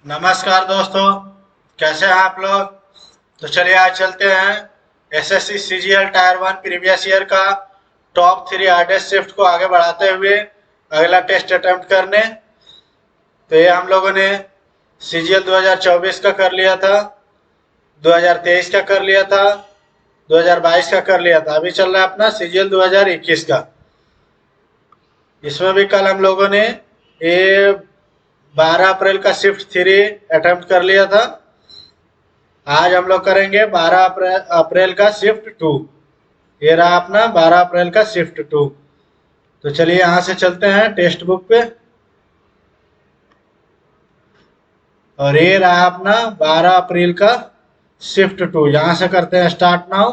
नमस्कार दोस्तों, कैसे हैं आप लोग। तो चलिए आज चलते हैं SSC CGL tyre 1 previous year का टॉप 3 हार्डेस्ट शिफ्ट को आगे बढ़ाते हुए अगला टेस्ट अटेम्प्ट करने। तो ये हम लोगों ने सीजीएल 2024 का कर लिया था, 2023 का कर लिया था, 2022 का कर लिया था। अभी चल रहा है अपना सीजीएल 2021 का। इसमें भी कल हम लोगों ने ये 12 अप्रैल का शिफ्ट 3 अटेम्प्ट कर लिया था। आज हम लोग करेंगे 12 अप्रैल का शिफ्ट 2। ये रहा अपना 12 अप्रैल का शिफ्ट 2। तो चलिए यहाँ से चलते हैं टेक्स्ट बुक पे। और ये रहा अपना 12 अप्रैल का शिफ्ट 2। यहाँ से करते हैं स्टार्ट नाउ।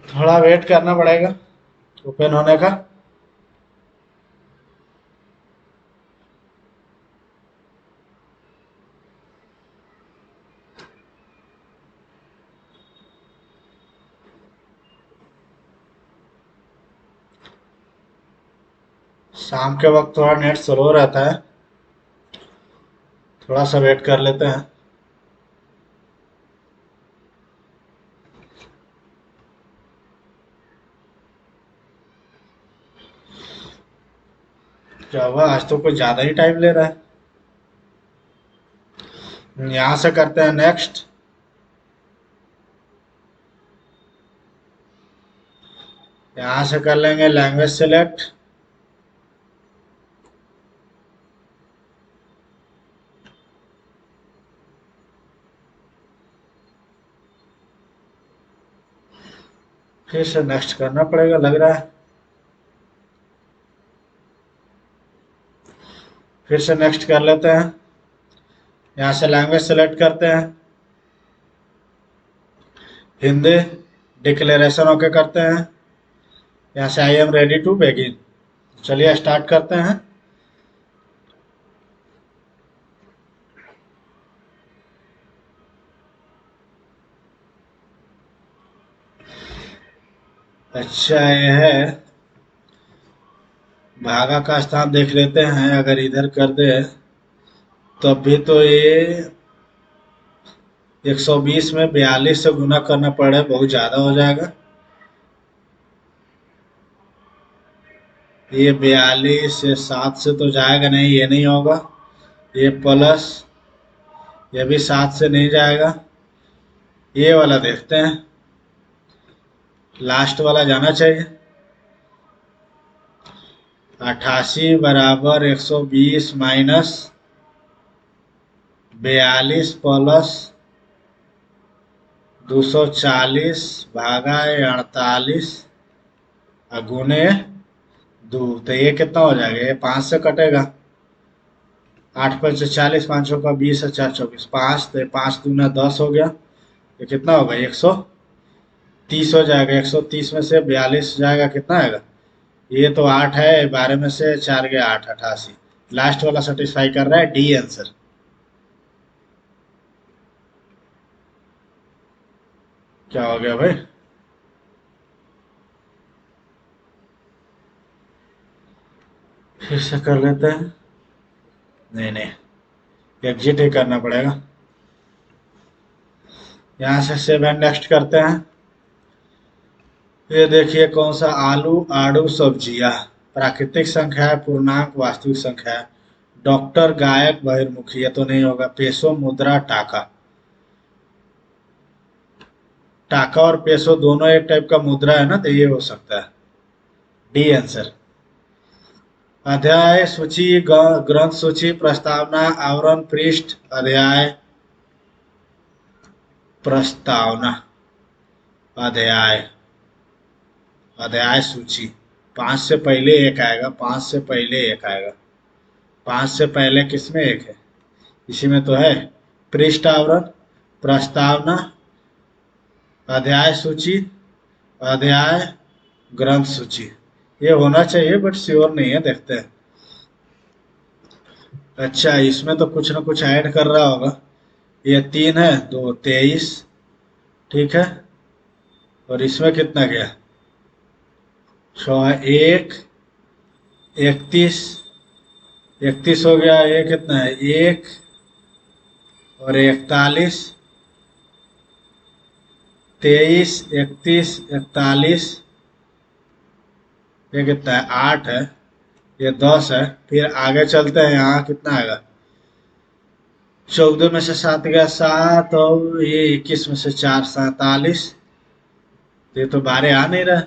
थोड़ा वेट करना पड़ेगा ओपन होने का। शाम के वक्त थोड़ा नेट स्लो रहता है, थोड़ा सा वेट कर लेते हैं। क्या हुआ, आज तो कुछ ज्यादा ही टाइम ले रहा है। यहाँ से करते हैं नेक्स्ट। यहाँ से कर लेंगे लैंग्वेज सेलेक्ट। फिर से नेक्स्ट करना पड़ेगा लग रहा है। फिर से नेक्स्ट कर लेते हैं। यहाँ से लैंग्वेज सेलेक्ट करते हैं, हिंदी। डिक्लेरेशन ओके करते हैं। यहाँ से I am ready to begin. चलिए स्टार्ट करते हैं। अच्छा ये है, भागा का स्थान देख लेते हैं। अगर इधर कर दे तो अभी तो ये 120 में 42 से गुना करना पड़े, बहुत ज्यादा हो जाएगा। ये 42 से 7 से तो जाएगा नहीं, ये नहीं होगा। ये प्लस, ये भी 7 से नहीं जाएगा। ये वाला देखते हैं, लास्ट वाला जाना चाहिए। 88 बराबर 120 माइनस 42 प्लस 240 भागा 48 गुने 2। तो ये कितना हो जाएगा, ये 5 से कटेगा। 8 5 से 40, 5 का 20 और 4 24, 5। तो 5 दूना 10 हो गया। ये कितना होगा, 130 हो जाएगा। 130 में से 42 जाएगा, कितना आएगा। ये तो 8 है, 12 में से 4 गया 8, 88। लास्ट वाला सेटिस्फाई कर रहा है, डी आंसर। क्या हो गया भाई। फिर से कर लेते हैं। नहीं नहीं, एग्जिट ही करना पड़ेगा। यहाँ से सेव एंड नेक्स्ट करते हैं। ये देखिए कौन सा, आलू आड़ू सब्जियां। प्राकृतिक संख्या है, पूर्णांक वास्तविक संख्या है। डॉक्टर गायक बहिर्मुखी, ये तो नहीं होगा। पेसो मुद्रा टाका। टाका और पेसो दोनों एक टाइप का मुद्रा है ना, तो ये हो सकता है, डी आंसर। अध्याय सूची, ग्रंथ सूची, प्रस्तावना, आवरण, पृष्ठ, अध्याय, प्रस्तावना, अध्याय, अध्याय सूची। 5 से पहले एक आएगा, 5 से पहले एक आएगा। 5 से पहले किसमें एक है, इसी में तो है। पृष्ठ, आवरण, प्रस्तावना, अध्याय सूची, अध्याय, ग्रंथ सूची। ये होना चाहिए बट श्योर नहीं है, देखते हैं। अच्छा इसमें तो कुछ ना कुछ ऐड कर रहा होगा। ये 3 है, 2 23, ठीक है। और इसमें कितना गया, 6 1 31, 31 हो गया, ये कितना है 1 और 41, 23 31 41, ये कितना है 8 है, ये 10 है। फिर आगे चलते हैं, यहाँ कितना आएगा, 14 में से 7 गया 7, और ये 21 में से 4 47, ये तो 12 आ नहीं रहा।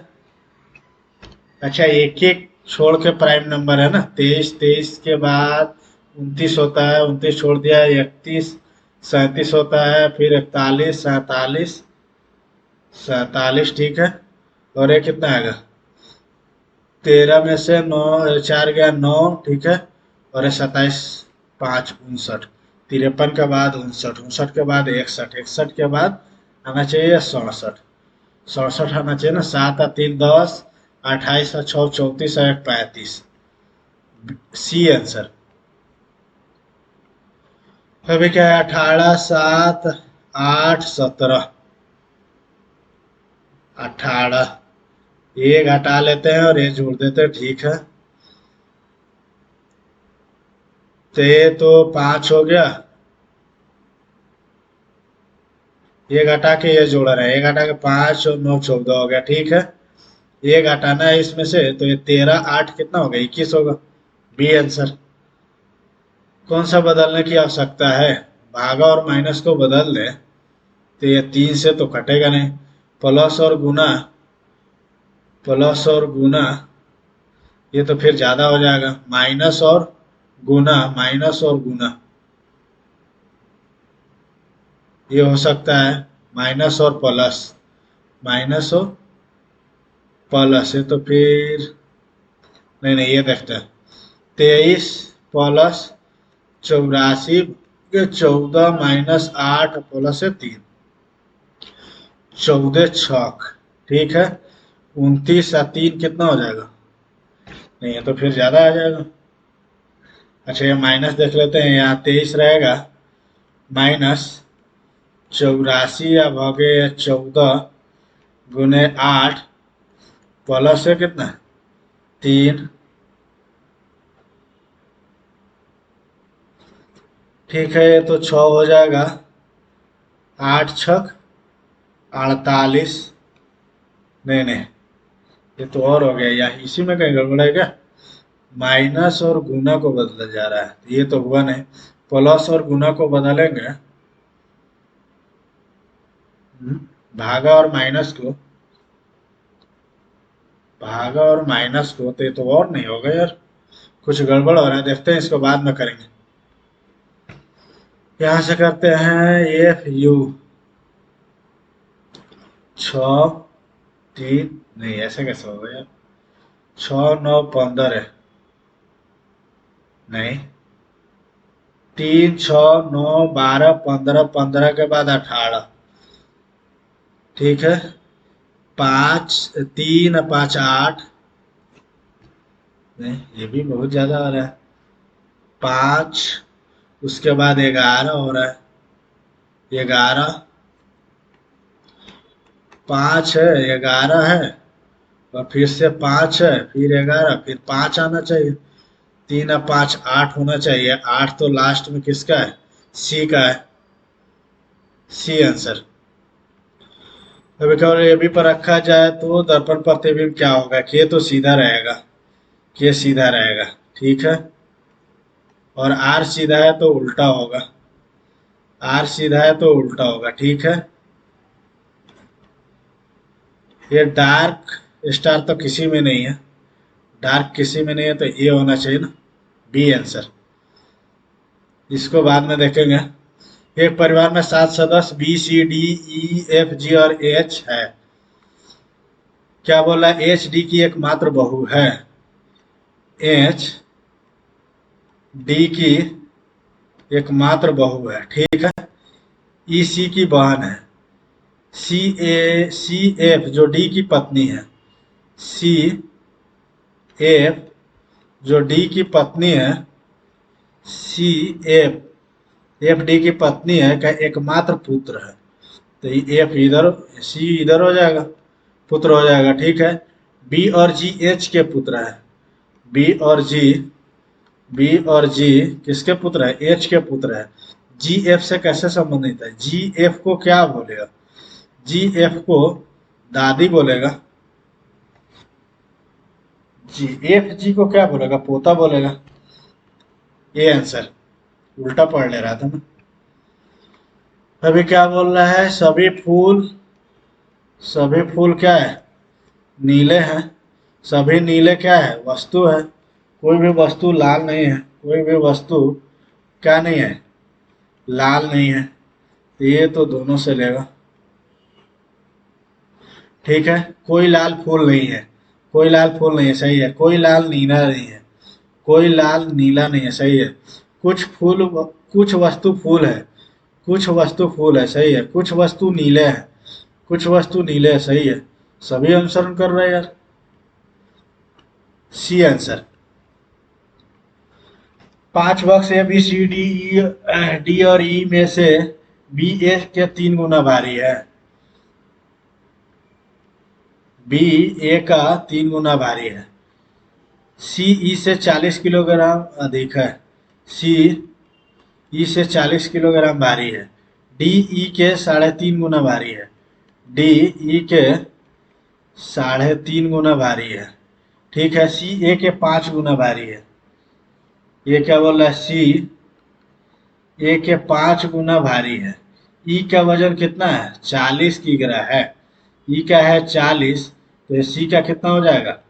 अच्छा, एक एक छोड़ के प्राइम नंबर है ना, 23 23 के बाद 29 होता है, 29 छोड़ दिया, 31 37 होता है, फिर 41 47 47, ठीक है। और ये कितना आएगा, 13 में से 9 4 गया 9, ठीक है। और ये 27 5 59, 53 के बाद 59, 59 के बाद 61, 61 के बाद आना चाहिए 67, 67 आना चाहिए ना, 7 और 3 10, 28 और 6 34 और 1 35, सी आंसर। अभी क्या है, 18 7 8 17, 18, ये घटा लेते हैं और ये जोड़ देते हैं, ठीक है। तो ये तो 5 हो गया, ये घटा के ये जोड़ रहा है, ये घटा के 5 और 9 14 हो गया, ठीक है। ये घटाना है इसमें से, तो ये 13 8 कितना होगा, 21 होगा, बी आंसर। कौन सा बदलने की आवश्यकता है, भागा और माइनस को बदल दे, तो ये 3 से तो कटेगा नहीं, प्लस और गुना, प्लस और गुना, ये तो फिर ज्यादा हो जाएगा, माइनस और गुना, माइनस और गुना, ये हो सकता है माइनस और प्लस, माइनस और प्लस, ये तो फिर नहीं नहीं, ये देखते हैं, 23 प्लस 84 के 14 माइनस 8 प्लस है 3, 14 छक, ठीक है। 29 और 3 कितना हो जाएगा, नहीं ये तो फिर ज्यादा आ जाएगा। अच्छा, ये माइनस देख लेते हैं, यहाँ 23 रहेगा, माइनस 84 या भागे 14 गुने 8 प्लस है कितना 3, ठीक है। ये तो 6 हो जाएगा, 8 छक 48, नहीं नहीं, ये तो और हो गया, या इसी में कहीं गड़बड़ है क्या, माइनस और गुना को बदला जा रहा है, ये तो हुआ नहीं, प्लस और गुना को बदलेंगे, भागा और माइनस को, भागा और माइनस को, तो ये तो और नहीं होगा यार, कुछ गड़बड़ हो रहा है, देखते हैं, इसको बाद में करेंगे। यहां से करते हैं एफ यू, 6 3, नहीं ऐसे कैसे होगा यार, 6 9 15 है, नहीं, 3 6 9 12 15, 15 के बाद 18, ठीक है। 5 3 5 8, नहीं ये भी बहुत ज्यादा आ रहा है, 5, उसके बाद 11 हो रहा है, 11, 5 है 11 है, और फिर से 5 है, फिर 11, फिर 5 आना चाहिए, 3 और 5 8 होना चाहिए, 8 तो लास्ट में किसका है, सी का है, सी आंसर। अभी केवल ये भी पर रखा जाए तो दर्पण प्रतिबिंब क्या होगा, कि ये तो सीधा रहेगा, कि ये सीधा रहेगा, ठीक है। और आर सीधा है तो उल्टा होगा, आर सीधा है तो उल्टा होगा, ठीक है। ये डार्क स्टार तो किसी में नहीं है, डार्क किसी में नहीं है, तो ये होना चाहिए ना, बी आंसर। इसको बाद में देखेंगे। एक परिवार में 7 सदस्य B C D E F G और एच है, क्या बोला, एच डी की एकमात्र बहू है, एच डी की एकमात्र बहू है, ठीक है। ई सी की बहन है, सी एफ जो डी की पत्नी है, सी एफ जो डी की पत्नी है, सी एफ एफ डी की पत्नी है का एकमात्र पुत्र है, तो एफ इधर, सी इधर हो जाएगा, पुत्र हो जाएगा, ठीक है। बी और जी एच के पुत्र है, बी और जी, बी और जी किसके पुत्र है, एच के पुत्र है। जी एफ से कैसे संबंधित है, जी एफ को क्या बोलेगा, जी एफ को दादी बोलेगा, जी एफ जी को क्या बोलेगा, पोता बोलेगा। ये आंसर, उल्टा पढ़ ले रहा था ना। अभी क्या बोल रहा है, सभी फूल क्या है, नीले हैं। सभी नीले क्या है, वस्तु है। कोई भी वस्तु लाल नहीं है, कोई भी वस्तु क्या नहीं है, लाल नहीं है। तो ये तो दोनों से लेगा, ठीक है। कोई लाल फूल नहीं है, कोई लाल फूल नहीं है, सही है। कोई लाल नीला नहीं है, कोई लाल नीला नहीं है, सही है। कुछ फूल, कुछ वस्तु फूल है, कुछ वस्तु फूल है, सही है। कुछ वस्तु नीले हैं, कुछ वस्तु नीले है, सही है। सभी अनुसरण कर रहे हैं यार, C answer. 5 box A B C D E, D और ई में से बी ए के 3 गुना भारी है, बी ए का 3 गुना भारी है। सी ई से 40 किलोग्राम अधिक है, सी ई से 40 किलोग्राम भारी है। डी ई के 3.5 गुना भारी है, डी ई के 3.5 गुना भारी है, ठीक है। सी ए के 5 गुना भारी है। ये क्या बोल रहा है, सी ए के 5 गुना भारी है। ई का वजन कितना है, 40 किग्रा है। ई का है 40, तो सी का कितना हो जाएगा,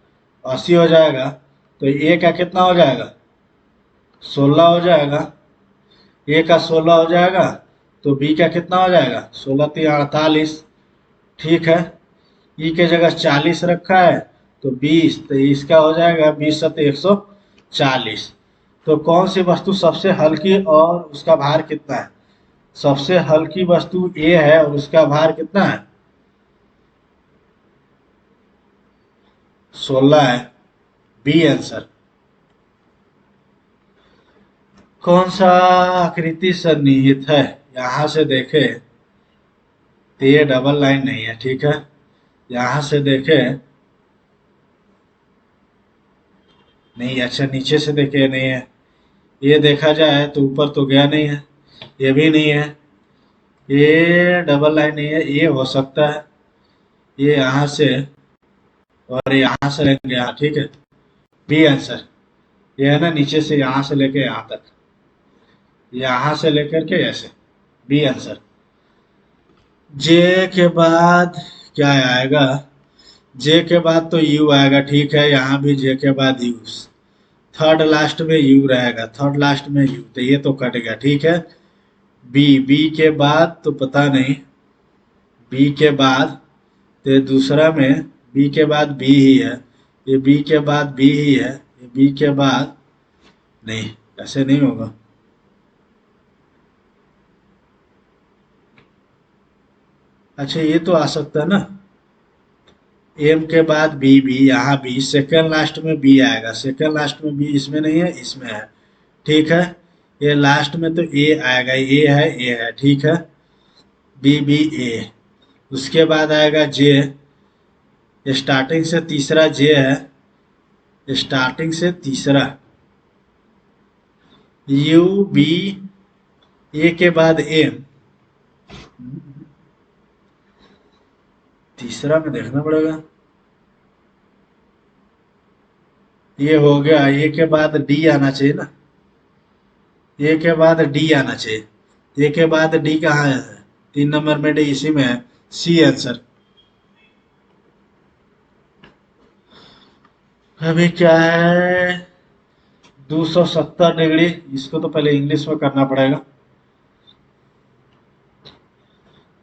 80 हो जाएगा। तो ए का कितना हो जाएगा, 16 हो जाएगा। ए का 16 हो जाएगा, तो बी का कितना हो जाएगा, 16 3 48, ठीक है। ई के जगह 40 रखा है, तो 20, तो इसका हो जाएगा 20 7 140। तो कौन सी वस्तु सबसे हल्की और उसका भार कितना है, सबसे हल्की वस्तु ए है और उसका भार कितना है, 16 है, बी आंसर। कौन सा आकृति सन्निहित है, यहां से देखे तो ये डबल लाइन नहीं है, ठीक है। यहां से देखे नहीं, अच्छा नीचे से देखे नहीं है। ये देखा जाए तो ऊपर तो गया नहीं है, ये भी नहीं है, ये डबल लाइन नहीं है। ये हो सकता है, ये यहाँ से और यहाँ से लेंगे यहाँ, ठीक है। बी आंसर, ये है ना, नीचे से यहाँ से लेके यहाँ तक, यहाँ से लेकर के ऐसे, बी आंसर। जे के बाद क्या आएगा, जे के बाद तो यू आएगा, ठीक है। यहाँ भी जे के बाद यू, थर्ड लास्ट में यू रहेगा, थर्ड लास्ट में यू, तो ये तो कट गया, ठीक है। बी, बी के बाद तो पता नहीं, बी के बाद तो दूसरा में बी के बाद बी ही है, ये बी के बाद बी ही है, ये बी के बाद नहीं, ऐसे नहीं होगा। अच्छा ये तो आ सकता है ना, एम के बाद बी, बी यहाँ बी, सेकेंड लास्ट में बी आएगा, सेकेंड लास्ट में बी इसमें नहीं है, इसमें है, ठीक है। ये लास्ट में तो ए आएगा, ए है, ठीक है। बी बी ए, उसके बाद आएगा जे, स्टार्टिंग से तीसरा जे है, स्टार्टिंग से तीसरा यू बी, ए के बाद एम, तीसरा में देखना पड़ेगा। ये हो गया, ए के बाद डी आना चाहिए ना, ए के बाद डी आना चाहिए, ए के बाद डी कहाँ है, 3 नंबर में डी इसी में है, सी आंसर। अभी क्या है, 270 डिग्री, इसको तो पहले इंग्लिश में करना पड़ेगा।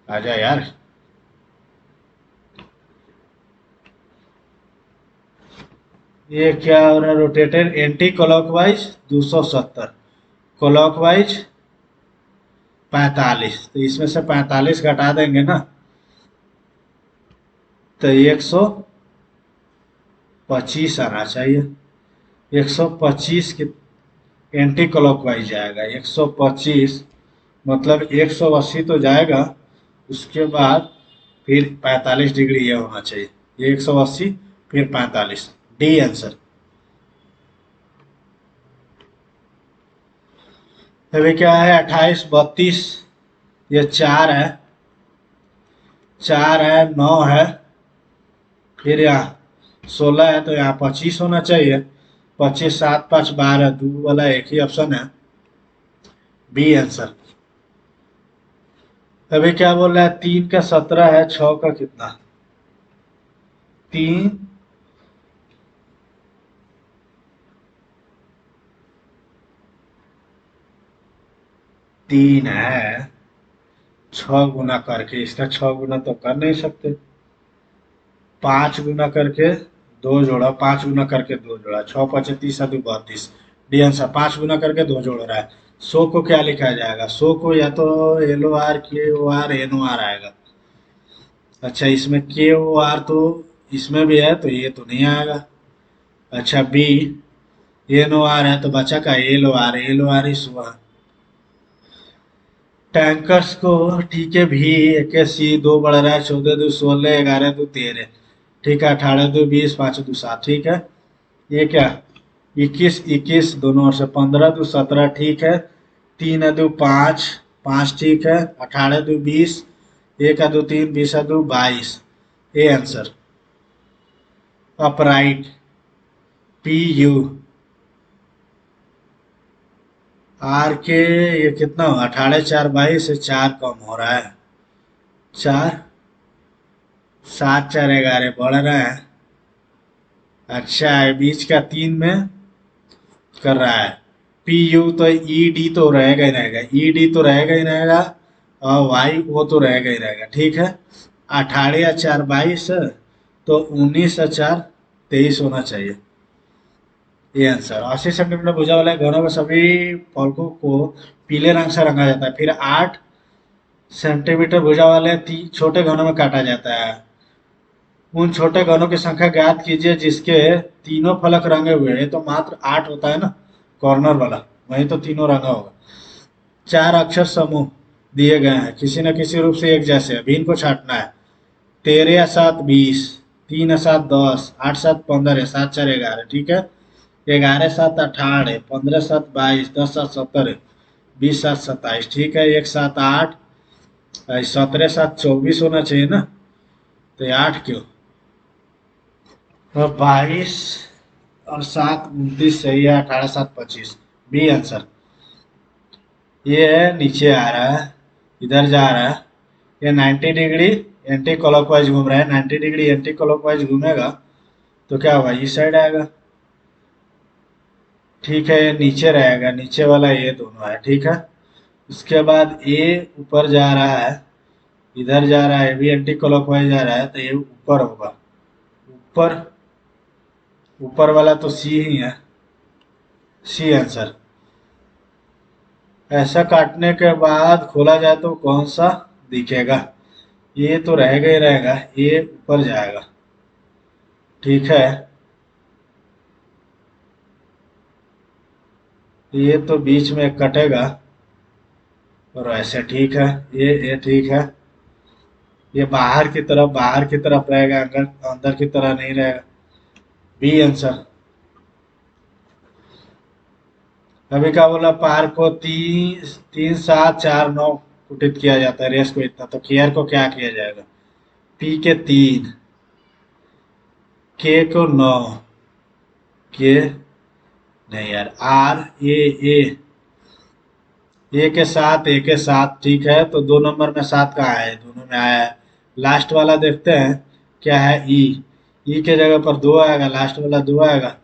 आजा यार, ये क्या हो रहा है, रोटेटेड एंटी क्लॉकवाइज 270, क्लॉकवाइज 45, तो इसमें से 45 घटा देंगे ना, तो 125 आना चाहिए। 125 की एंटी क्लॉकवाइज जाएगा, 125 मतलब 180 तो जाएगा, उसके बाद फिर 45 डिग्री ये होना चाहिए, ये 180 फिर 45, डी आंसर। अभी क्या है, 28 32, ये 4 है, 4 है, 9 है, फिर यहाँ 16 है, तो यहाँ 25 होना चाहिए। 25 7 5 12, दो वाला एक ही ऑप्शन है, बी आंसर। अभी क्या बोल रहा है, 3 का 17 है, 6 का कितना, 3, 3 है, 6 गुना करके, इसका 6 गुना तो कर नहीं सकते, 5 गुना करके दो जोड़ा, 5 गुना करके दो जोड़ा, 6 5 30 दो 32, डी आंसर। 5 गुना करके दो जोड़ रहा है। 100 को क्या लिखा जाएगा, 100 को या तो L O R K O R N O R आएगा। अच्छा, इसमें के ओ आर तो इसमें भी है, तो ये तो नहीं आएगा। अच्छा, बी एन ओ आर है, तो बचा का L O R, L O R इस हुआ। टैंकर्स को ठीक है, भी 81 दो बढ़ रहा है, 14 दो 16, 11 दो 13, ठीक है, 18 दो 20, 5 दो 7, ठीक है। ये क्या, 21 21 दोनों ओर से, 15 दो 17, ठीक है, 3 दो 5 5, ठीक है, 18 दो 20, 1 दो 3, 20 दो 22, A answer. Upright, P U R K, ये कितना हो, 18 4 22 से 4 कम हो रहा है, 4 7 4 11 बढ़ रहा है। अच्छा है, बीच का 3 में कर रहा है। पी यू तो ई डी तो रहेगा ही रहेगा, ई डी तो रहेगा ही रहेगा, और वाई वो तो रहेगा ही रहेगा, ठीक है। 18 या 4 22, तो 19 या 4 23 होना चाहिए, ये आंसर। 80 सेंटीमीटर भुजा वाले घनों में सभी फलकों को पीले रंग से रंगा जाता है, फिर 8 सेंटीमीटर भुजा वाले छोटे घनों में काटा जाता है। उन छोटे घनों की संख्या ज्ञात कीजिए जिसके तीनों फलक रंगे हुए हैं, तो मात्र 8 होता है ना, कॉर्नर वाला, वही तो तीनों रंगा होगा। 4 अक्षर समूह दिए गए हैं, किसी न किसी रूप से एक जैसे हैं, भिन्न को छांटना है। 13 या 7 20, 3 या 7 10, 8 7 15, 7 4 11, ठीक है। 11 7 18, 15 7 22, 10 7 17, 20 7 27, ठीक है। 1 7 8, 17 7 24 होना चाहिए ना, तो ये 8 क्यों, तो 22 और 7 29 सही है, 18 7 25, बी आंसर। ये नीचे आ रहा है, इधर जा रहा है, ये 90 डिग्री एंटी क्लॉकवाइज घूम रहा है, 90 डिग्री एंटी क्लॉकवाइज घूमेगा तो क्या होगा, इस साइड आएगा, ठीक है। ये नीचे रहेगा, नीचे वाला ये दोनों है, ठीक है। उसके बाद ये ऊपर जा रहा है, इधर जा रहा है, ये भी एंटी क्लॉकवाइज जा रहा है, तो ये ऊपर होगा, ऊपर, ऊपर वाला तो सी ही है, सी आंसर। ऐसा काटने के बाद खोला जाए तो कौन सा दिखेगा, ये तो रहेगा ही रहेगा, ये ऊपर जाएगा, ठीक है। ये तो बीच में कटेगा, और ऐसे ठीक है, ये ठीक है। ये बाहर की तरफ रहेगा, अंदर अंदर की तरह नहीं रहेगा, बी आंसर। अभी क्या बोला, पार को 3 7 4 9 कुटित किया जाता है, रेस को इतना, तो केयर को क्या किया जाएगा, पी के 3, के को 9, के नहीं यार, आर ए, ए के साथ, ए के साथ, ठीक है। तो 2 नंबर में 7 कहाँ है, दोनों में आया है। लास्ट वाला देखते हैं क्या है, ई के जगह पर 2 आएगा, लास्ट वाला 2 आएगा,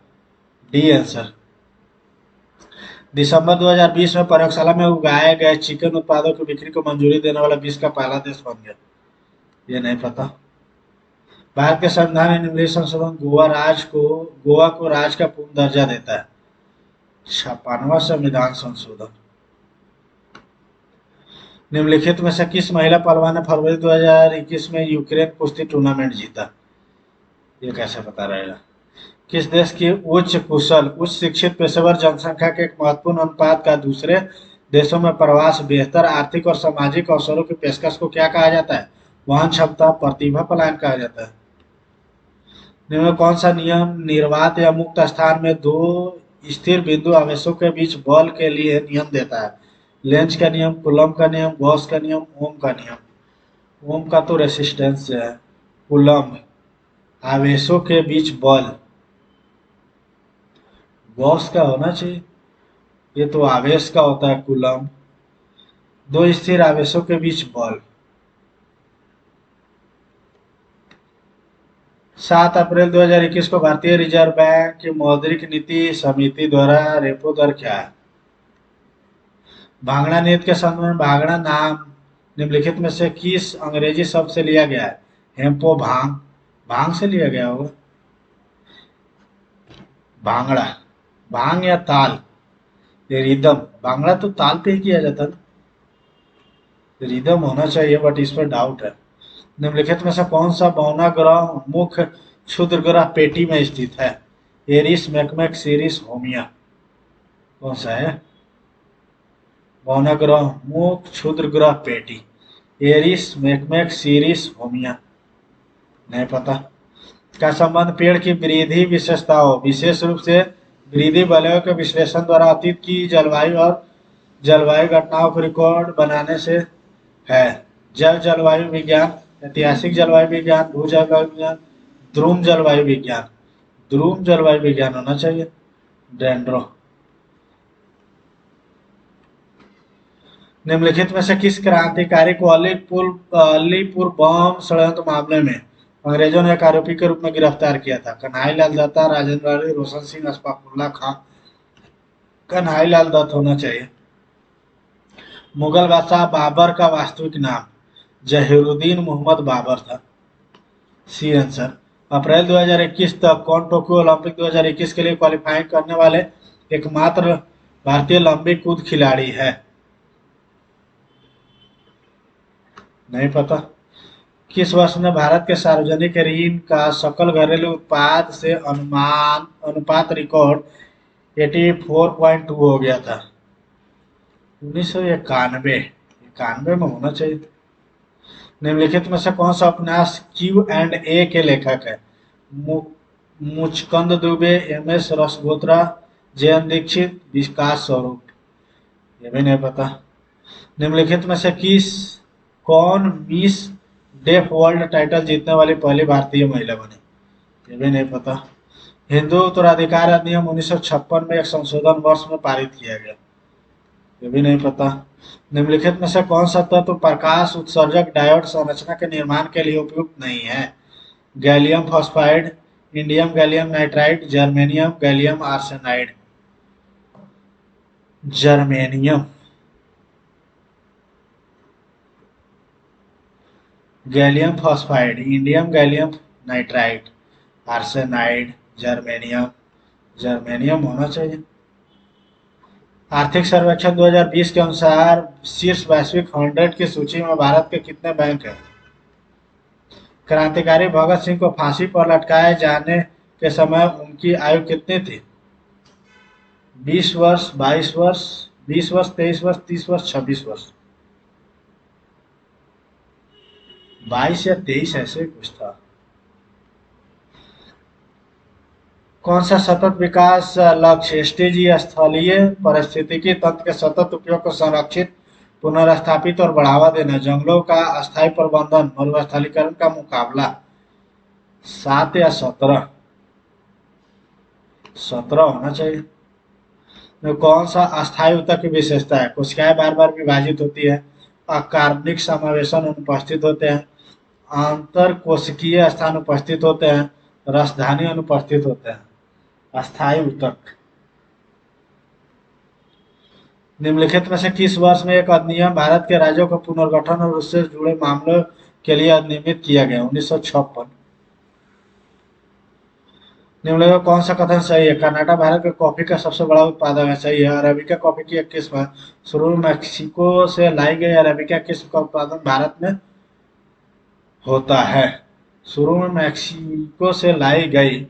डी आंसर। दिसंबर 2020 में प्रयोगशाला में उगाए गए चिकन उत्पादों की बिक्री को मंजूरी देने वाला विश्व का पहला देश बन गया, ये नहीं पता। भारत के संविधान में निम्नलिखित संशोधन गोवा को राज्य का पूर्ण दर्जा देता है, 56वां संविधान संशोधन। निम्नलिखित में से किस महिला पहलवान ने फरवरी 2021 में यूक्रेन कुश्ती टूर्नामेंट जीता, ये कैसे पता रहेगा। किस देश की उच्च कुशल उच्च शिक्षित पेशेवर जनसंख्या के एक महत्वपूर्ण अनुपात का दूसरे देशों में प्रवास बेहतर आर्थिक और सामाजिक अवसरों की पेशकश को क्या कहा जाता है? वहन क्षमता, प्रतिभा पलायन कहा जाता है। निम्न में कौन सा नियम निर्वात या मुक्त स्थान में दो स्थिर बिंदु आवेशों के बीच बल के लिए नियम देता है? लेंज का नियम, कूलम्ब का नियम, गॉस का नियम, ओम का नियम। ओम का तो रेसिस्टेंस है। कूलम्ब आवेशों के बीच बल, गॉस का होना चाहिए, ये तो आवेश का होता है कूलम्ब। दो स्थिर आवेशों के बीच बल। 7 अप्रैल 2021 को भारतीय रिजर्व बैंक की मौद्रिक नीति समिति द्वारा रेपो दर क्या है? भांगड़ा नृत्य के संदर्भ में भांगड़ा नाम निम्नलिखित में से किस अंग्रेजी शब्द से लिया गया है? हेम्पो भांग, भांग से लिया गया होगा। भांगड़ा, भांग या ताल, ये रिदम, भांगड़ा तो ताल पे ही किया जाता है, रिदम होना चाहिए बट इस पर डाउट है। निम्नलिखित में से कौन सा बौना ग्रह मुख्य क्षुद्र ग्रह पेटी में स्थित है? Eris, Makemake, Ceres, Haumea. कौन सा है? बौना ग्रह मुख्य क्षुद्र ग्रह पेटी, एरिस, मैकमैक, सीरिस, होमिया। नहीं पता। का संबंध पेड़ की वृद्धि विशेषताओं, विशेष रूप से वृद्धि वलयों के विश्लेषण द्वारा अतीत की जलवायु और जलवायु घटनाओं को रिकॉर्ड बनाने से है? जैव जलवायु विज्ञान, ऐतिहासिक जलवायु विज्ञान, भू जलवायु विज्ञान, ध्रुव जलवायु विज्ञान। ध्रुव जलवायु विज्ञान होना चाहिए। डेंड्रो। निम्नलिखित में से किस क्रांतिकारी को अलीपुर बम षड्यंत्र मामले में अंग्रेजों ने एक आरोपी के रूप में गिरफ्तार किया था? कन्हई लाल दत्ता, राजेंद्र अली, रोशन सिंह, अशफाकुल्ला खां। कन्हई लाल दत्त होना चाहिए। मुगल बादशाह बाबर का वास्तविक नाम जहीरुद्दीन मोहम्मद बाबर था। C answer. अप्रैल 2021 तक कौन टोक्यो ओलंपिक 2021 के लिए क्वालिफाई करने वाले एकमात्र भारतीय लंबी कूद खिलाड़ी है? नहीं पता। किस वर्ष में भारत के सार्वजनिक ऋण का सकल घरेलू उत्पाद से अनुमान अनुपात रिकॉर्ड 84.2 हो गया था? 1991, इक्यानवे में होना चाहिए। निम्नलिखित में से कौन सा उपन्यास Q&A के लेखक है? मुचकंद दुबे, MS रसगोत्रा, जयन दीक्षित, विकास स्वरूप। ये भी नहीं पता। निम्नलिखित में से कौन मिस डेफ वर्ल्ड टाइटल जीतने वाली पहली भारतीय महिला बनी? ये भी नहीं पता। हिंदू उत्तराधिकार अधिनियम 1956 में एक संशोधन वर्ष में पारित किया गया? ये भी नहीं पता। निम्नलिखित में से कौन सा तत्व प्रकाश उत्सर्जक डायोड संरचना के निर्माण के लिए उपयुक्त नहीं है? Gallium phosphide, indium gallium nitride, germanium gallium arsenide. Germanium. Gallium phosphide, indium gallium nitride, arsenide, germanium. Germanium होना चाहिए। आर्थिक सर्वेक्षण 2020 के अनुसार शीर्ष वैश्विक 100 की सूची में भारत के कितने बैंक हैं? क्रांतिकारी भगत सिंह को फांसी पर लटकाए जाने के समय उनकी आयु कितनी थी? 20 वर्ष, 22 वर्ष, 20 वर्ष, 23 वर्ष, 30 वर्ष, 26 वर्ष। 22 या 23 ऐसे कुछ था। कौन सा सतत विकास लक्ष्य एसडीजी स्थलीय पारिस्थितिकी तंत्र के सतत उपयोग को संरक्षित, पुनर्स्थापित और बढ़ावा देना, जंगलों का अस्थायी प्रबंधन, मरुस्थलीकरण का मुकाबला? 7 या 17? 17 होना चाहिए। में कौन सा अस्थायी ऊतक की विशेषता है? कोशिकाएं बार बार विभाजित होती है, अकार्बनिक समावेशन अनुपस्थित होते हैं, आंतर कोशिकीय स्थान उपस्थित होते हैं, रसधानी अनुपस्थित होते हैं। अस्थायी ऊतक। निम्नलिखित में से किस वर्ष में एक अधिनियम भारत के राज्यों का पुनर्गठन और उससे जुड़े मामलों के लिए अधिनियमित किया गया? 1956। निम्नलिखित में कौन सा कथन सही है? कर्नाटक भारत के कॉफी का सबसे बड़ा उत्पादक है। सही है। अरेबिका कॉफी की एक किस्म है। शुरू में मैक्सिको से लाई गई अरेबिका किस्म का उत्पादन भारत में होता है। शुरू में मैक्सिको से लाई गई,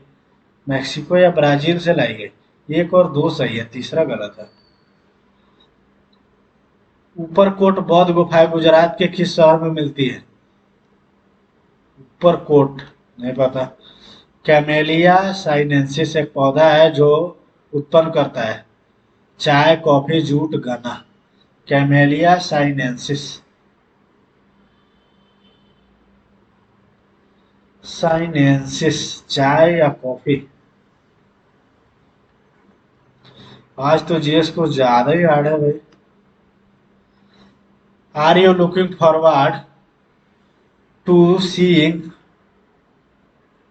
मैक्सिको या ब्राजील से लाई गई। 1 और 2 सही है, तीसरा गलत है। ऊपरकोट बौद्ध गुफाएं गुजरात के किस शहर में मिलती है? ऊपरकोट नहीं पता। कैमेलिया साइनेंसिस एक पौधा है जो उत्पन्न करता है चाय, कॉफी, जूट, गन्ना। Camellia sinensis. साइनेंसिस चाय या कॉफी? आज तो जीएस को ज्यादा ही हार्ड है भाई। Are you looking forward to seeing?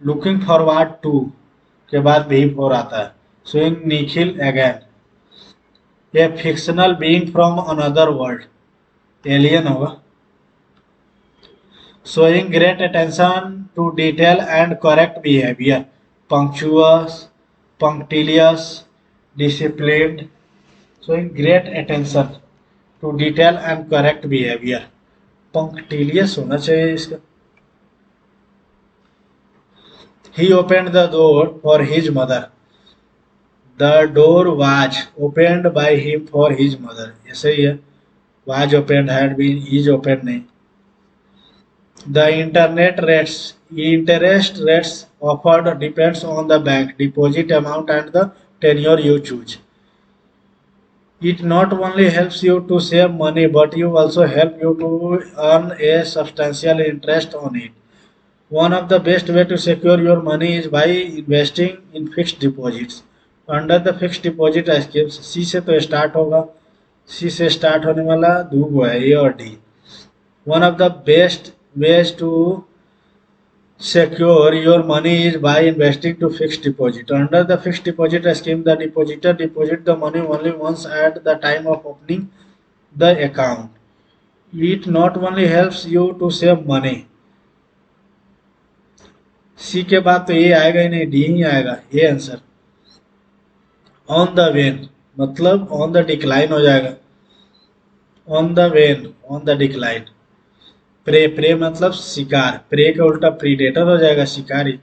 Looking forward to के बाद भी फोर आता है। Seeing Nikhil again. ये fictional being from another world, alien होगा। Showing great attention to detail and correct behavior, punctuous, punctilious, disciplined. Showing great attention to detail and correct behavior, punctilious होना चाहिए इसका। He opened the door for his mother. The door was opened by him for his mother. ऐसे ही है, was opened had been, is opened नहीं। The interest rates offered depends on the bank deposit amount and the tenure you choose. It not only helps you to save money, but you also help you to earn a substantial interest on it. One of the best way to secure your money is by investing in fixed deposits. Under the fixed deposit schemes, C से तो start होगा, C से start होने वाला दो गो है, A और D. One of the best ways to secure your money is by investing to fixed deposit. Under the fixed deposit scheme, the depositor deposit the money only once at the time of opening the account. It not only helps you to save money. सी के बाद तो ए आएगा ही नहीं, D ही आएगा, ये answer. On the wane मतलब on the decline हो जाएगा। On the wane, on the decline. Prey, prey मतलब शिकार, प्रे का उल्टा प्रीडेटर हो जाएगा, शिकारी।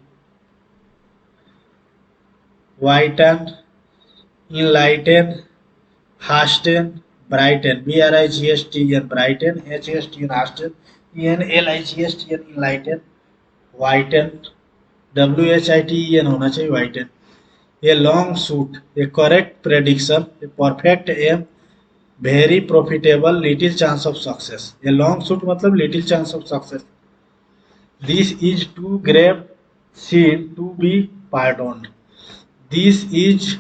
Whiten, enlighten, hasten, brighten, BRIGHTN brighten, HSTN hasten, ENLIGHTN enlighten, whiten, WHITEN होना चाहिए, whiten. A long suit, a correct prediction, a perfect aim, very profitable, little chance of success. A long suit मतलब little chance of success. This is too grave sin to be pardoned. This is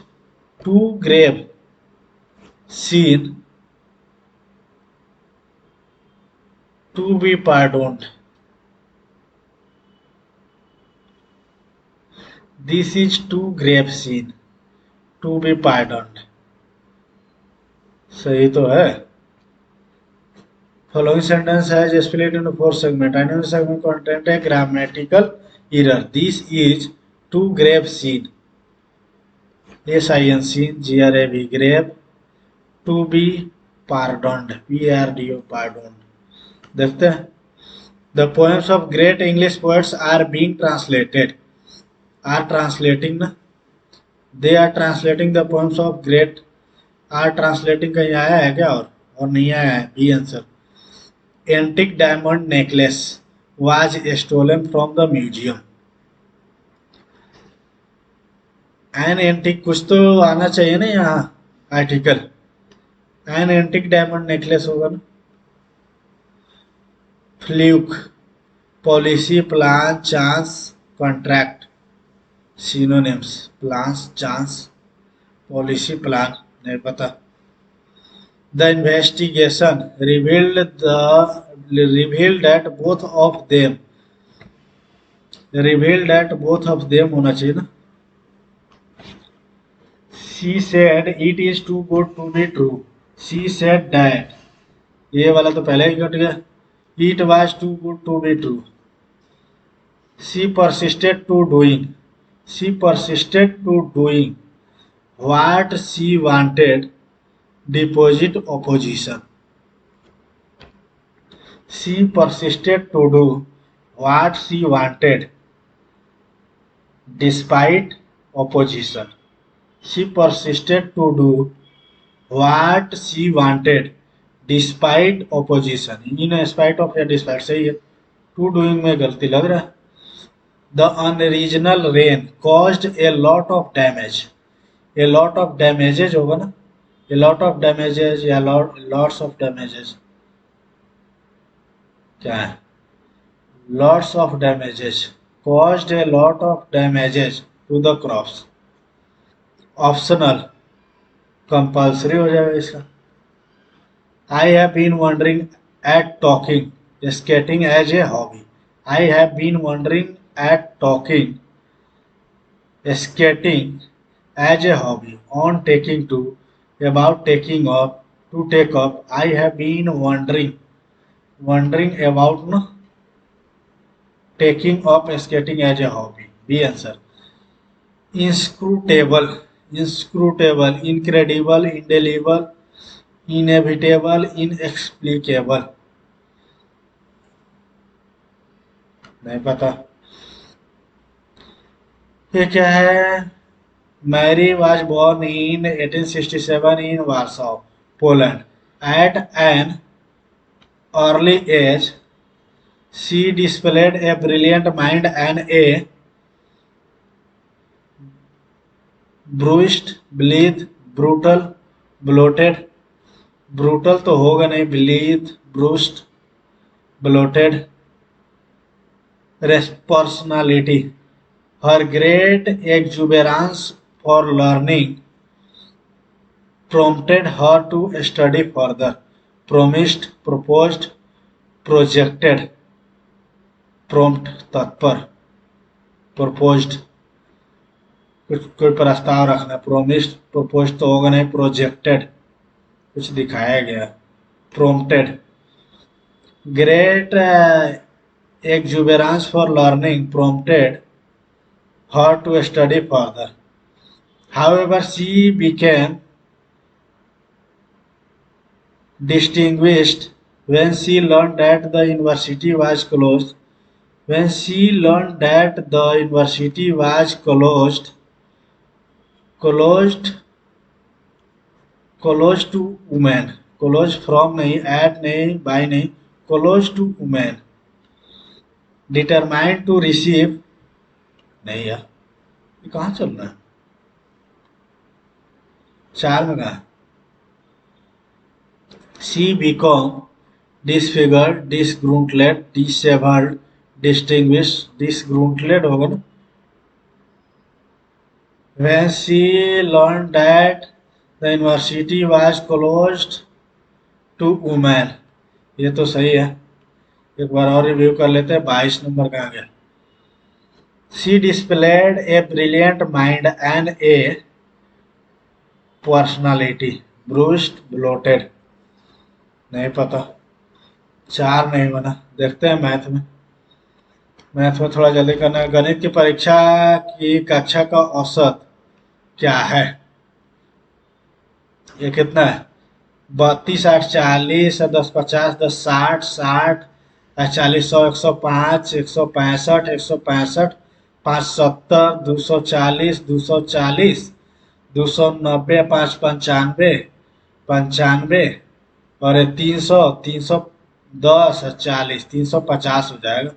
too grave sin to be pardoned. This is too grave sin to be pardoned. सही तो है। Following sentence has split into 4 segments. And in segment content a grammatical error. This is too grave sin. SIN sin, GRAV grave. To be pardoned. PRDO pardoned. देखते हैं। The poems of great English poets are being translated. Are translating ना, they are translating the poems of great, are translating कहीं आया है क्या? और नहीं आया है, B answer. Antique diamond necklace was stolen from the museum. An antique कुछ तो आना चाहिए ना यहाँ article. An antique diamond necklace होगा ना। Fluke, policy, plan, chance, contract. Synonyms, plans, chance, policy, plan नहीं पता। The investigation revealed that both of them होना चाहिए ना। She said it is too good to be true. She said that, ये वाला तो पहले ही कट गया। It was too good to be true. She persisted to doing what she wanted, deposit opposition. She persisted to do what she wanted despite opposition. She persisted to do what she wanted despite opposition, in spite of या despite सही है, to doing में गलती लग रहा है। The unseasonal rain caused a lot of damage, a lot of damages होगा ना, ए लॉट ऑफ डैमेजेज या लॉट्स ऑफ डैमेजेज, क्या है, lots of damages, caused a lot of damages to the crops, optional, compulsory हो जाएगा इसका। I have been wondering at talking skating as a hobby, I have been wondering at talking skating as a hobby, on taking to, about taking up, to take up. I have been wondering about no, taking up skating as a hobby. B answer. Inscrutable, inscrutable, incredible, indelible, inevitable, inexplicable. नहीं पता ये क्या है। Mary was born in 1867 in Warsaw, Poland. At an early age, she displayed a brilliant mind and a bruised, bleed, brutal, bloated. Brutal तो होगा नहीं, bleed, bruised, bloated personality. Her great exuberance for learning prompted her to study further. Promised, proposed, projected. Prompt तत्पर, proposed कुछ कोई प्रस्ताव रखना, promised proposed तो होगा नहीं, projected कुछ दिखाया गया, prompted great exuberance for learning prompted her to study further. However, she became distinguished when she learned that the university was closed. When she learned that the university was closed to women, closed from नहीं, at नहीं, by नहीं, closed to women, determined to receive नहीं यार, ये कहाँ चल रहा है, चार में कहा, she became disfigured, disgruntled, disheveled, distinguished, disgruntled होगा ना, when she learned that the university was closed to women, ये तो सही है, एक बार और रिव्यू कर लेते हैं, 22 नंबर का आ गया। She displayed a brilliant mind and a personality, bruised, bloated, नहीं पता, चार नहीं बना, देखते हैं मैथ में, मैथ में थोड़ा जल्दी करना है। गणित की परीक्षा की कक्षा का औसत क्या है, ये कितना है, 32, 8, 40, 10, 50, 10, 60, 60, 40, 100, 105, 165, 165, 570, 240, 240, 290, 5, 95, 95 और 300, 310, 40, 350 हो जाएगा,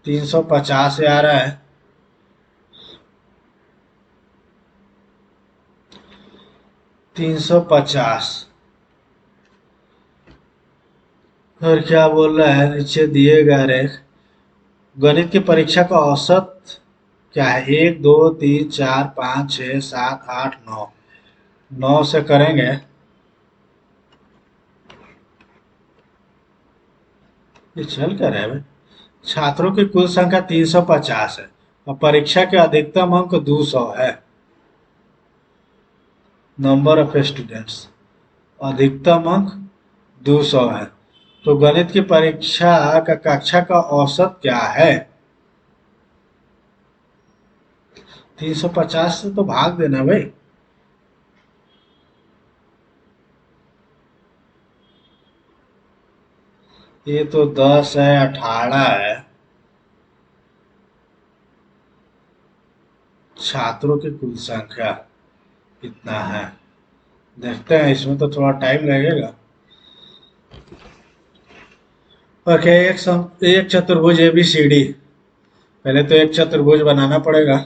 350 आ रहा है, 350। और क्या बोल रहा है, नीचे दिए गए रेख गणित की परीक्षा का औसत क्या है, 1, 2, 3, 4, 5, 6, 7, 8, 9, 9 से करेंगे, ये चल क्या रहा है भाई। छात्रों की कुल संख्या 350 है और परीक्षा के अधिकतम अंक 200 है, नंबर ऑफ स्टूडेंट्स, अधिकतम अंक 200 है, तो गणित की परीक्षा का कक्षा का औसत क्या है, 350 से तो भाग देना भाई, ये तो 10 है, 18 है, छात्रों की कुल संख्या कितना है, देखते हैं, इसमें तो थोड़ा टाइम लगेगा, और क्या एक चतुर्भुज ए बी सी डी। पहले तो एक चतुर्भुज बनाना पड़ेगा।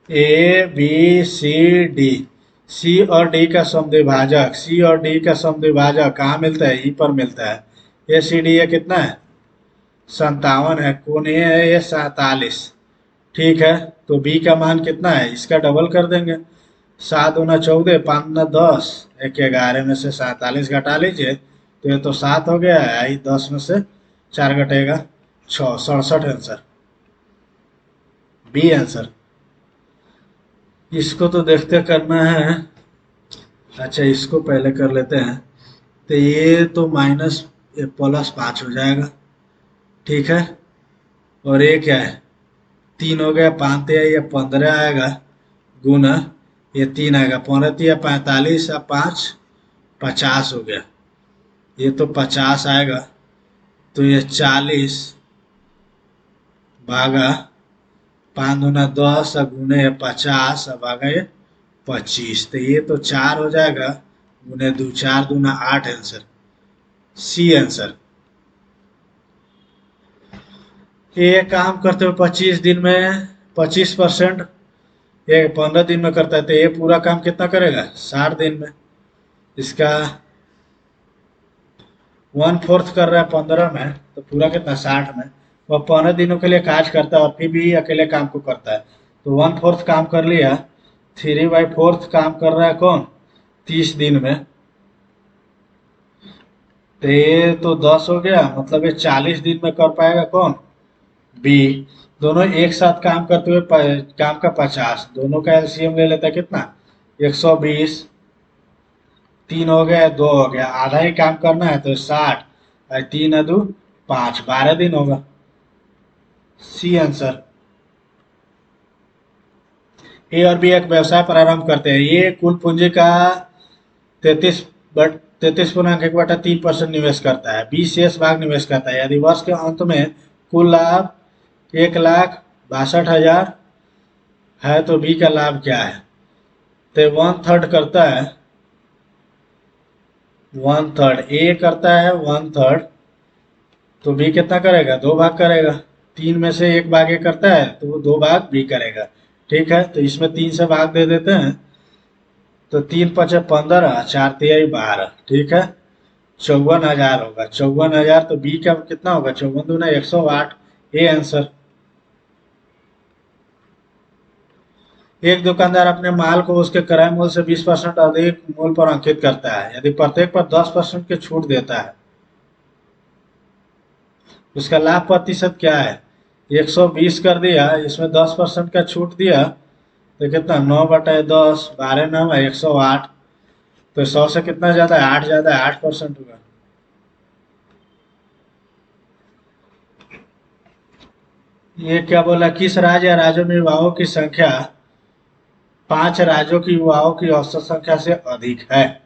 ए बी सी डी, सी और डी का समद्विभाजक, सी और डी का समद्विभाजक कहाँ मिलता है? ई पर मिलता है। ए सी डी ये कितना है? 57 है। कोण ए है ये 47। ठीक है, तो बी का मान कितना है? इसका डबल कर देंगे। 7 दूना 14, 5 दूना 10, एक 11 में से 47 घटा लीजिए तो ये तो 7 हो गया है। आई 10 में से 4 घटेगा 6, 67 आंसर, बी आंसर। इसको तो देखते करना है। अच्छा, इसको पहले कर लेते हैं। तो ये तो माइनस प्लस 5 हो जाएगा। ठीक है, और ये क्या है? 3 हो गया, 5 ये 15 आएगा, गुना ये 3 आएगा, 15 45 या 5 50 हो गया। ये तो 50 आएगा, तो ये 40 भागा 5 दूना 10 और गुने 50 अब आ गए 25। तो ये तो 4 हो जाएगा, गुने 2 4 दूना 8 आंसर, सी आंसर। ये काम करते हुए 25 दिन में 25%, ये 15 दिन में करता है, तो ये पूरा काम कितना करेगा? 60 दिन में। इसका 1/4 कर रहा है 15 में, तो पूरा कितना? 60 में। वह 15 दिनों के लिए काज करता है और फिर भी अकेले काम को करता है, तो 1/4 काम कर लिया। 3/4 काम कर रहा है कौन? 30 दिन में। तो ये तो 10 हो गया, मतलब ये 40 दिन में कर पाएगा कौन? बी। दोनों एक साथ काम करते हुए काम का 50, दोनों का एलसीएम ले लेता है कितना? 120। 3 हो गया, 2 हो गया, आधा ही काम करना है तो 60 और 3 2 5, 12 दिन होगा, सी आंसर। ए और बी एक व्यवसाय प्रारंभ करते हैं। ये कुल पूंजी का 33.1/3% निवेश करता है। बी शेष भाग निवेश करता है। यदि वर्ष के अंत में कुल लाभ 1,62,000 है तो बी का लाभ क्या है? तो 1/3 करता है, 1/3 ए करता है 1/3, तो बी कितना करेगा? 2 भाग करेगा। 3 में से 1 भाग ए करता है तो वो 2 भाग बी करेगा। ठीक है, तो इसमें 3 से भाग दे देते हैं, तो 3 5 15, 4 3 12। ठीक है, 54,000 होगा। 54,000, तो बी का कितना होगा? 54 दूना 108, ए आंसर। एक दुकानदार अपने माल को उसके क्रय मूल्य से 20% अधिक मूल्य पर अंकित करता है। यदि प्रत्येक पर 10% की छूट देता है, उसका लाभ प्रतिशत क्या है? 120 कर दिया, इसमें 10% का छूट दिया, तो कितना? 9/10, 12 9 है 108, तो 100 से कितना ज्यादा है? 8 ज्यादा है, 8% होगा। ये क्या बोला? किस राज्य या राज्यों में युवाओं की संख्या 5 राज्यों की युवाओं की औसत संख्या से अधिक है?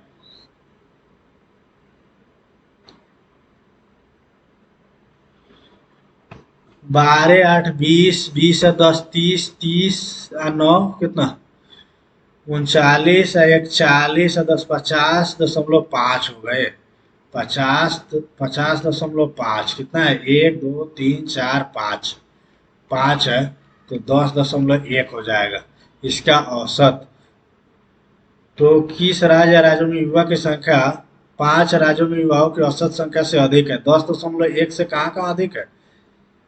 12 8 20, 20 या 10 30, 30 या 9 कितना? 39 या 41 या 10 50.5 हो गए। 50.5 कितना है? 1 2 3 4 5, 5 है, तो 10.1 हो जाएगा इसका औसत। तो किस राज्य या राज्यों में युवा की संख्या 5 राज्यों में युवाओं की औसत संख्या से अधिक है? 10.1 से कहाँ कहाँ अधिक है?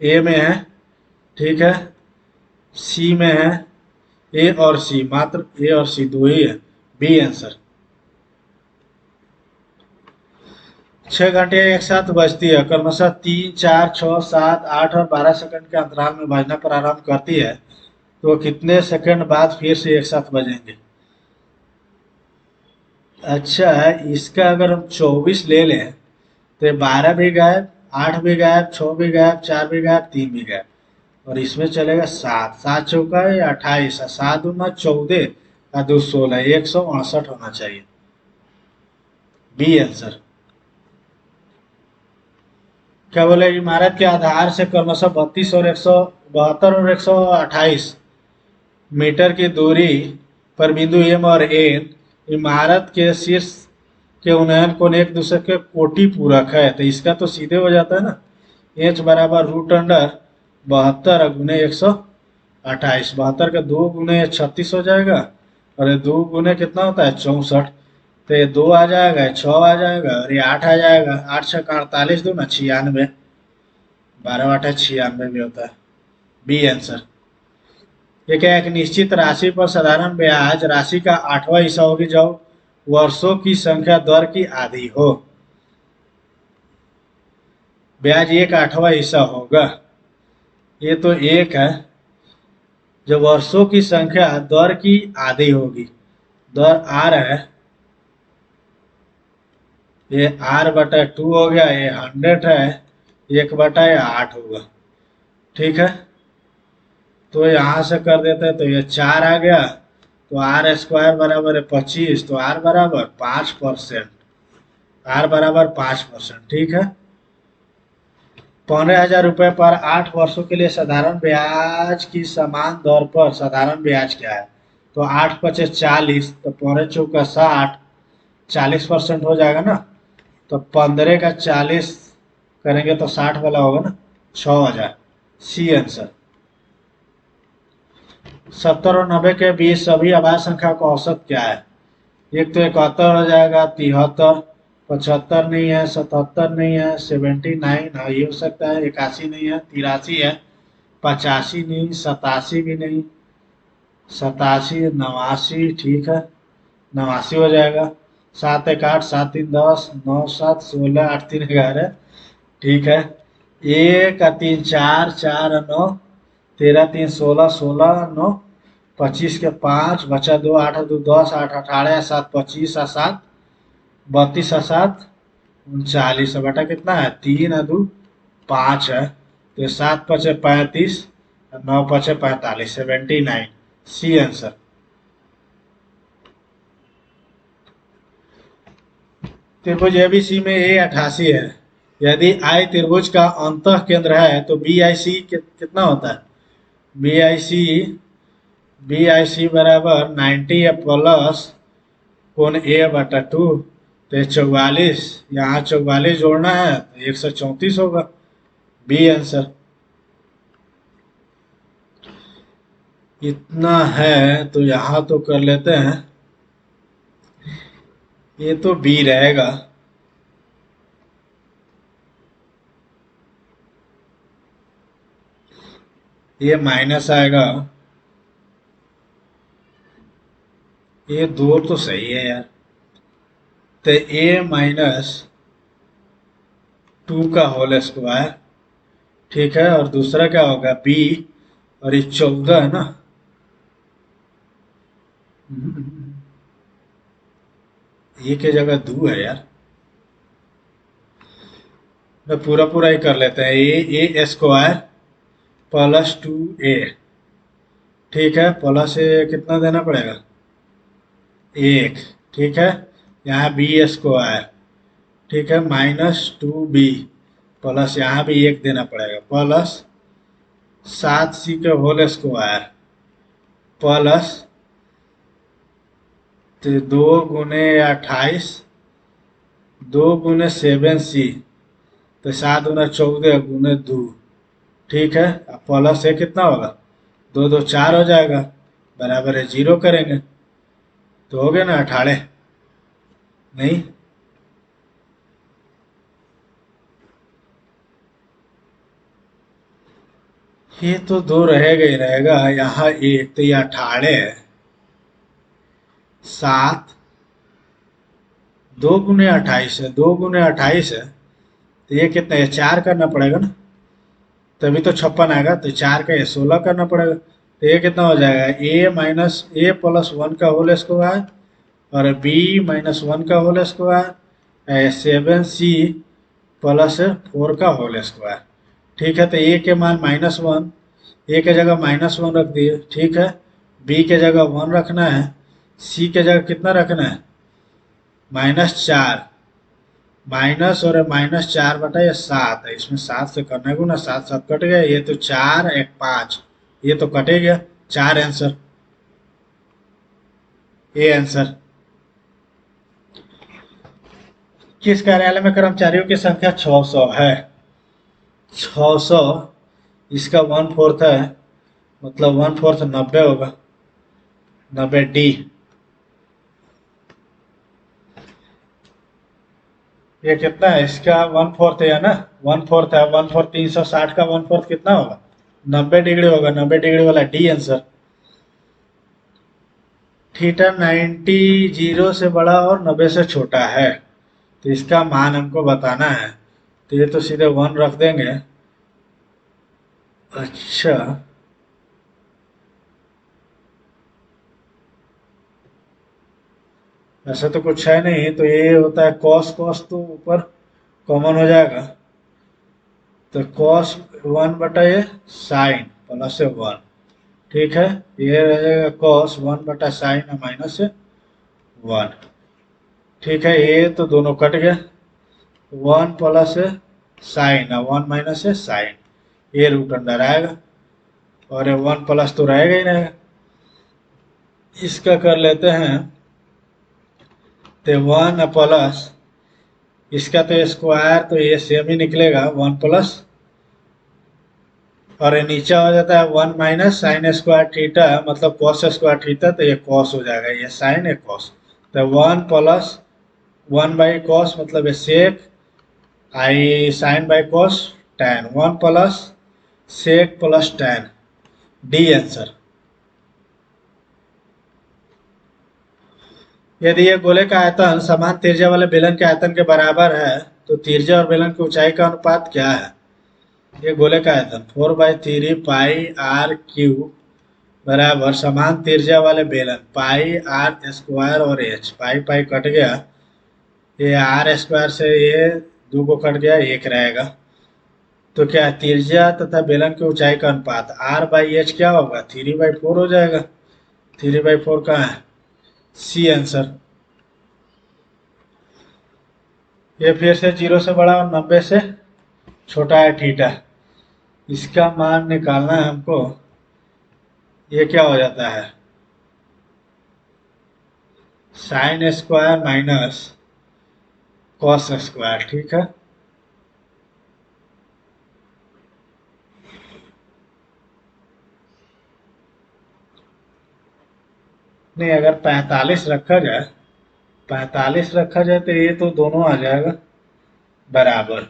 ए में है, ठीक है, सी में है, ए और सी, मात्र ए और सी दो ही है, बी आंसर। 6 घंटे एक साथ बजती है, क्रमशः 3 4 6 7 8 और 12 सेकंड के अंतराल में बजना प्रारंभ करती है, तो कितने सेकंड बाद फिर से एक साथ बजेंगे? अच्छा है, इसका अगर हम 24 ले लें तो 12 भी गायब, 8 भी गायब, 6 भी गायब, 4 भी गायब, 3 भी गायब, और इसमें चलेगा 7, 7 चौका 28, 7 दूना 14 और 2 16, 168 होना चाहिए, बी आंसर। क्या बोले? इमारत के आधार से क्रमशः 32 और 172 और 128 मीटर की दूरी पर बिंदु एम और एन इमारत के शीर्ष के उन्नयन कोण एक दूसरे के कोटि पूरक है, तो इसका तो सीधे हो जाता है ना, एच बराबर रूट अंडर 72 गुने 128। 72 का 2 गुने 36 हो जाएगा, और ये 2 गुने कितना होता है 64, तो ये 2 आ जाएगा, 6 आ जाएगा, और ये 8 आ जाएगा। 8 छः 48, 2 ना 96, 12 8 96 भी होता है। B answer. ये क्या है, एक निश्चित राशि पर साधारण ब्याज राशि का 8वां हिस्सा होगी जब वर्षों की संख्या दर की आधी हो। ब्याज 1/8वां हिस्सा होगा, ये तो एक है। जब वर्षों की संख्या दर की आधी होगी, दर आर है, ये r/2 हो गया, ये 100 है, 1/8 होगा। ठीक है, तो यहाँ से कर देते हैं, तो ये 4 आ गया, तो आर स्क्वायर बराबर है 25, तो आर बराबर 5%, आर बराबर 5%। ठीक है, 15,000 रुपये पर 8 वर्षों के लिए साधारण ब्याज की समान दर पर साधारण ब्याज क्या है, तो 8×5 = 40, तो 15×4 = 60, 40% हो जाएगा ना, तो 15 का 40 करेंगे तो 60 वाला होगा ना, 6,000। C answer. 70 और 90 के बीच सभी आभाज्य संख्या का औसत क्या है, एक तो 71 हो जाएगा, 73, 75 नहीं है, 77 नहीं है, 79 हाँ ये हो सकता है, 81 नहीं है, 83 है, 85 नहीं, 87 भी नहीं, 87, 89, ठीक है, 89 हो जाएगा। 7 1 8, 7 3 10, 9 7 16, 8 3 11, ठीक है। 1 3 4, 4 9, 13 3 16, 16 9, 25 के 5 बचा 2, 8 2 10, 8 18, 7 25, 7 32, 7 39, बटा कितना है 3 2 5 है, तो 7 5 35, 9 5 45, 79। C answer. त्रिभुज एबीसी में ए 88 है, यदि आई त्रिभुज का अंतः केंद्र है तो बी आई सी कितना होता है, बी आई सी बराबर 90 या प्लस कोण A/2, तो 44, यहाँ 44 जोड़ना है तो 134 होगा। B answer. इतना है तो यहाँ तो कर लेते हैं, ये तो बी रहेगा, ये माइनस आएगा, ये 2 तो सही है यार, तो A-2 का होल स्क्वायर, ठीक है, और दूसरा क्या होगा बी, और ये 14 है ना, ये की जगह 2 है यार, मैं पूरा पूरा ही कर लेते हैं, ए स्क्वायर +2a, ठीक है, प्लस ए कितना देना पड़ेगा 1, ठीक है, यहाँ बी स्क्वायर, ठीक है, -2b, प्लस यहाँ भी 1 देना पड़ेगा, प्लस 7c के होल स्क्वायर, प्लस 2 गुने 28, 2 गुने 7c, तो 7 गुना 14 गुने 2, ठीक है, अब प्लस है कितना होगा 2 2 4 हो जाएगा, बराबर है 0 करेंगे तो हो गया ना 18, नहीं ये तो 2 रहेगा ही रहेगा, यहाँ 1 तो ये 18 है, 7, 2 गुने 28 है, 2 गुने 28 है, तो ये कितना है 4 करना पड़ेगा ना, तभी तो 56 आएगा, तो 4 का ये 16 करना पड़ेगा, तो ये कितना हो जाएगा A+1 का होल स्क्वायर, और B-1 का होल स्क्वायर, 7C +4 का होल स्क्वायर, ठीक है, तो ए के मान -1, ए के जगह -1 रख दिए, ठीक है, बी के जगह 1 रखना है, सी के जगह कितना रखना है -4, माइनस और -4/7 है, इसमें 7 से करने को ना, 7 7 कट गया, ये तो 4 1 5, ये तो कटे गया, 4 आंसर, ए आंसर। किस कार्यालय में कर्मचारियों की संख्या 600 है? 600, इसका 1/4 है, मतलब 1/4 90 होगा, 90D। ये कितना है? इसका 1/4 है ना, 1/4 है, 1/4 360 का 1/4 कितना होगा? 90 डिग्री होगा, 90 डिग्री वाला डी आंसर। थीटा 90 जीरो से बड़ा और 90 से छोटा है, तो इसका मान हमको बताना है। तो ये तो सीधे 1 रख देंगे। अच्छा, ऐसा तो कुछ है नहीं, तो ये होता है कॉस, कॉस तो ऊपर कॉमन हो जाएगा, तो कॉस 1 बटा ये साइन प्लस से 1, ठीक है। ये रहेगा कॉस 1/साइन माइनस से 1, ठीक है। ये तो दोनों कट गया, 1 प्लस साइन 1 माइनस से साइन, ये रूट अंडर आएगा, और ये 1 प्लस तो रहेगा ही रहेगा। इसका कर लेते हैं, तो 1 प्लस इसका तो स्क्वायर, तो ये सेम ही निकलेगा 1 प्लस, और ये नीचे हो जाता है 1 माइनस साइन स्क्वायर थीटा, मतलब कॉस स्क्वायर थीटा, तो ये कॉस हो जाएगा, ये साइन है कॉस, तो 1 प्लस 1/कॉस, मतलब ये sec I sine by cos tan, 1 plus sec plus tan, D answer. यदि ये गोले का आयतन समान त्रिज्या वाले बेलन के आयतन के बराबर है, तो त्रिज्या और बेलन की ऊंचाई का अनुपात क्या है? ये गोले का आयतन 4/3 पाई r क्यू बराबर समान त्रिज्या वाले बेलन पाई आर स्क्वायर, और एच पाई पाई कट गया, ये आर स्क्वायर से ये 2 को कट गया, 1 रहेगा। तो क्या त्रिज्या तथा बेलन की ऊंचाई का अनुपात r/h क्या होगा? 3/4 हो जाएगा। 3/4 कहाँ है? C answer. ये फिर से 0 से बड़ा और 90 से छोटा है थीटा, इसका मान निकालना है हमको। ये क्या हो जाता है? Sine square minus cos square, ठीक है। नहीं, अगर 45 रखा जाए, 45 रखा जाए तो ये तो दोनों आ जाएगा बराबर।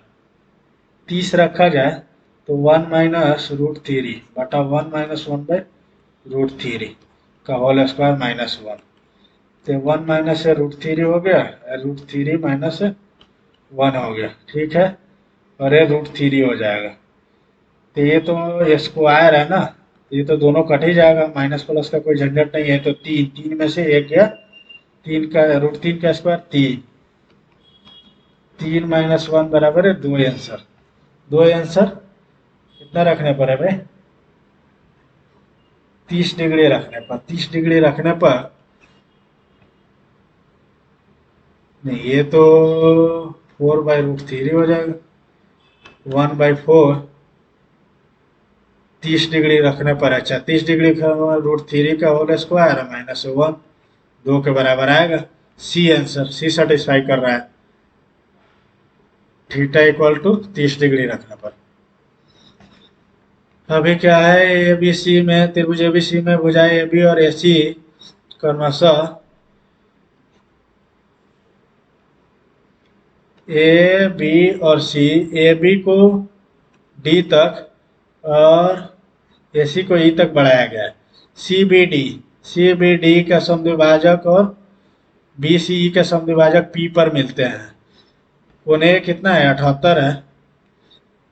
30 रखा जाए तो 1 - √3 बटा 1 - 1/√3 का होल स्क्वायर -1, तो 1 माइनस से √3 हो गया, √3 माइनस 1 हो गया, ठीक है, और ये √3 हो जाएगा। तो ये तो स्क्वायर है ना, ये तो दोनों कट ही जाएगा, माइनस प्लस का कोई झंझट नहीं है, तो 3 में से 1 गया, 3 का √3 का स्क्वायर 3, 3 - 1 बराबर है 2 आंसर। 2 आंसर कितना रखने पर है भाई? 30 डिग्री रखने पर, 30 डिग्री रखने पर, नहीं ये तो 4/√3 हो जाएगा, 1/4, 30 डिग्री रखने पर, अच्छा 30 डिग्री का √3 का होल स्क्वायर -1, 2 के बराबर आएगा। सी आंसर, सी सेटिस्फाई कर रहा है, थीटा इक्वल टू 30 डिग्री रखने पर। अभी क्या है, ए बी सी में, त्रिभुज ए बी सी में भुजाएं ए बी और ए सी क्रमशः ए बी और सी, ए बी को डी तक और ए सी को ई तक बढ़ाया गया है। सी बी डी का समद्विभाजक और बी सी ई का समद्विभाजक पी पर मिलते हैं। उन्हें कितना है? 78 है।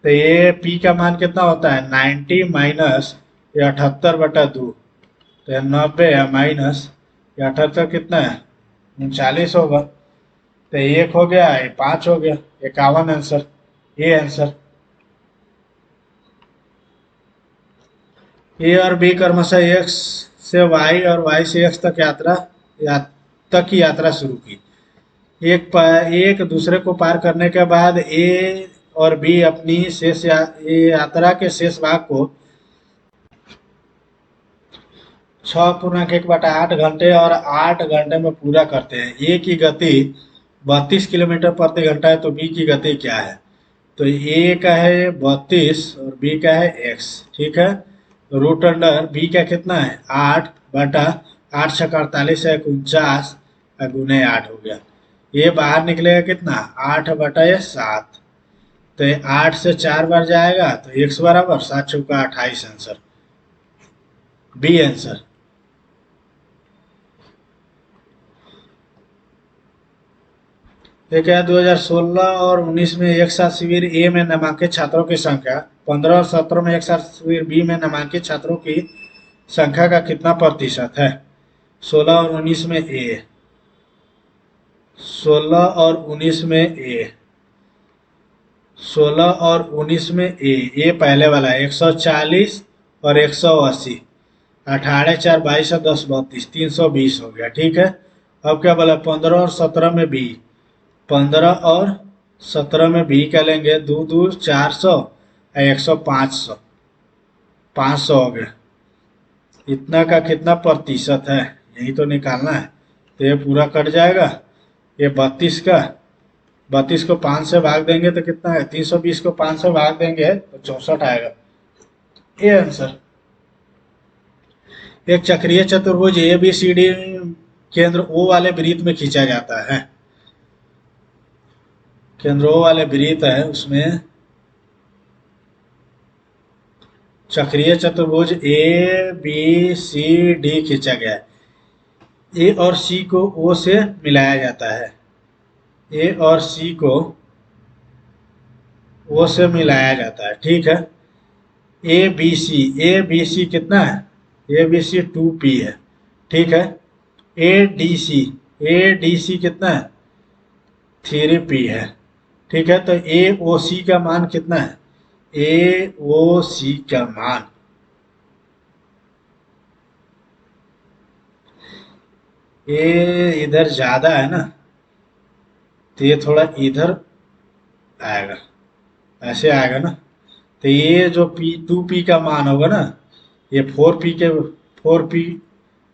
तो ये पी का मान कितना होता है? 90 माइनस ये 78/2, तो ये 90 है माइनस ये 78 कितना है? 39 होगा। तो 1 हो गया, ये 5 हो गया, 51 आंसर, ये आंसर। ए और बी क्रमशः एक्स से वाई और वाई से एक्स तक तक की यात्रा शुरू की। एक दूसरे को पार करने के बाद ए और बी अपनी यात्रा के शेष भाग को 6.1/8 घंटे और 8 घंटे में पूरा करते हैं। ए की गति 32 किलोमीटर प्रति घंटा है, तो बी की गति क्या है? तो ए का है 32 और बी का है एक्स, ठीक है। रूट अंडर बी का कितना है 8 बटा 8 × 48 है 49 गुने 8 हो गया। ये बाहर निकलेगा कितना 8/7, तो ये 8 से 4 बार जाएगा तो एक्स बराबर 7 × 4 = 28 आंसर, बी आंसर। एक है 2016 और 19 में एक साथ शिविर ए में नामांकित छात्रों की संख्या 15 और 17 में एक साथ शिविर बी में नामांकित छात्रों की संख्या का कितना प्रतिशत है? 16 और 19 में ए, 16 और 19 में ए, 16 और 19 में ए पहले वाला है 140 और 180, 18 4 22 और 10 32, 320 हो गया, ठीक है। अब क्या बोला 15 और 17 में बी, 15 और 17 में बी का लेंगे 2 2 400 और 100 500, 500 हो गया। इतना का कितना प्रतिशत है यही तो निकालना है। तो ये पूरा कट जाएगा, ये 32 का 32 को 5 से भाग देंगे तो कितना है 320 को 5 से भाग देंगे तो 64 आएगा, ये आंसर। एक चक्रीय चतुर्भुज ए बी सी डी केंद्र ओ वाले वृत्त में खींचा जाता है। केंद्र ओ वाले वृत्त है उसमें चक्रीय चतुर्भुज ए बी सी डी खींचा गया है। ए और सी को ओ से मिलाया जाता है, ए और सी को ओ से मिलाया जाता है, ठीक है। ए बी सी कितना है? ए बी सी 2p है, ठीक है। ए डी सी कितना है? 3p है, ठीक है। तो ए ओ सी का मान कितना है? ए ओ सी का मान ए इधर ज्यादा है ना, तो ये थोड़ा इधर आएगा, ऐसे आएगा ना। तो ये जो पी 2p का मान होगा ना, ये 4p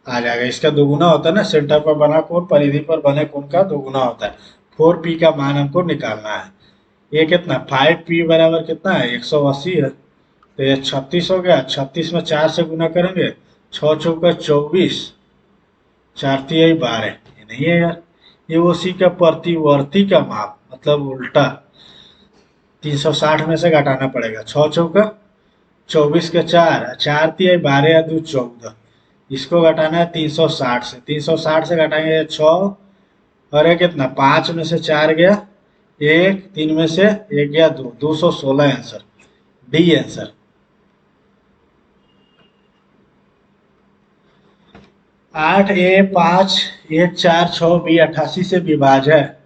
आ जाएगा। इसका दोगुना होता है ना, सेंटर पर बना कोण परिधि पर बने कोण का दोगुना होता है। 4p का मान हमको निकालना है। ये कितना 5p बराबर कितना है 180 है, तो ये 36 हो गया। 36 में 4 से गुना करेंगे, 6 चौका 24, 4 तिहाई 12, ये नहीं है यार, ये उसी का प्रतिवर्ती का माप मतलब उल्टा 360 में से घटाना पड़ेगा। 6 चौका 24 के 4, 4 तिहाई 12 या 2 14, इसको घटाना है 360 से, 360 से घटाएंगे 6 और ये कितना 5 में से 4 गया 1, 3 में से 1 गया 2, 216 answer, D answer. 8a 5 1 4 6 b 88 से विभाज है,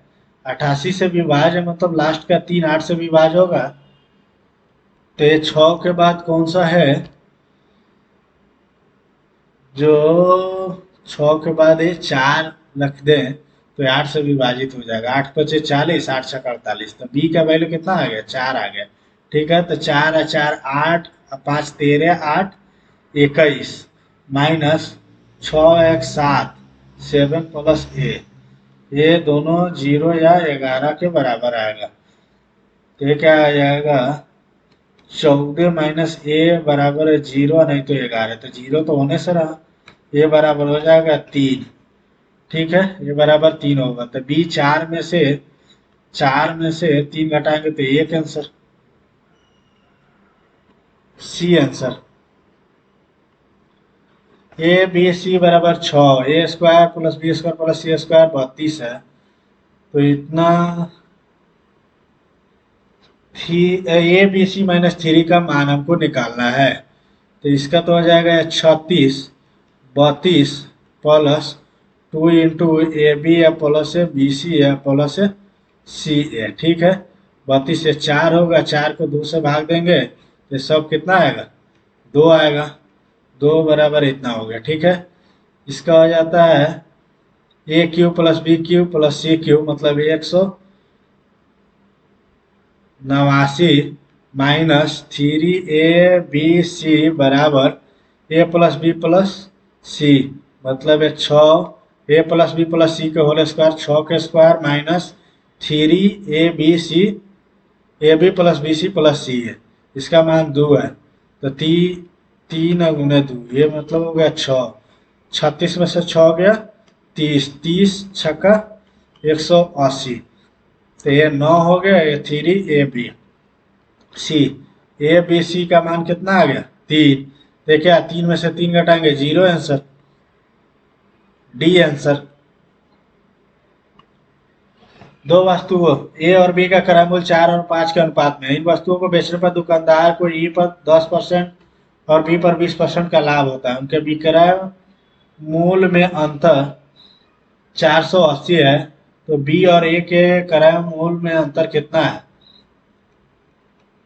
88 से विभाज है मतलब लास्ट का 3 8 से विभाज होगा। तो ये 6 के बाद कौन सा है जो 6 के बाद ये 4 रख दें तो 8 से विभाजित हो जाएगा। 8 पचे 40, 8 छक 48, तो बी का वैल्यू कितना आ गया 4 आ गया, ठीक है। तो 4 और 4 8, 5 13, 8 21 माइनस 6 1 7, 7 प्लस ए, ये दोनों 0 या 11 के बराबर आएगा। तो ये क्या आ जाएगा 14 माइनस ए बराबर है 0 नहीं तो 11, तो 0 तो होने से रहा, ये बराबर हो जाएगा 3, ठीक है। ये बराबर 3 होगा, तो बी 4 में से 3 घटाएंगे तो 1 answer, C answer. A B C बराबर 6, A square plus B square plus C square 32 है, तो इतना ए बी सी माइनस 3 का मान हमको निकालना है। तो इसका तो हो जाएगा 36 32 प्लस 2 इंटू ए बी है प्लस है बी सी है प्लस सी है, ठीक है। 32 से 4 होगा, 4 को 2 से भाग देंगे तो सब कितना आएगा 2 आएगा, 2 बराबर इतना हो गया, ठीक है। इसका हो जाता है A cube plus B cube plus C cube मतलब 189 माइनस 3ab सी बराबर A plus B plus C मतलब है 6 A plus B plus C के होल स्क्वायर, 6 के square minus 3ab plus B C plus C है, इसका मान 2 है तो 3 गुने 2, ये मतलब हो गया 6। 36 में से 6 गया 30, 30 छक्का 180, तो ये 9 हो गया, ये 3ab सी। ए बी सी का मान कितना आ गया 3। देखिए 3 में से 3 घटाएंगे 0, आंसर डी आंसर। दो वस्तुओं ए और बी का क्रय मूल्य 4 और 5 के अनुपात में, इन वस्तुओं को बेचने पर दुकानदार को ई पर 10% और बी पर 20% का लाभ होता है। उनके विक्रय मूल्य में अंतर 480 है, तो बी और ए के क्रय मूल्य में अंतर कितना है?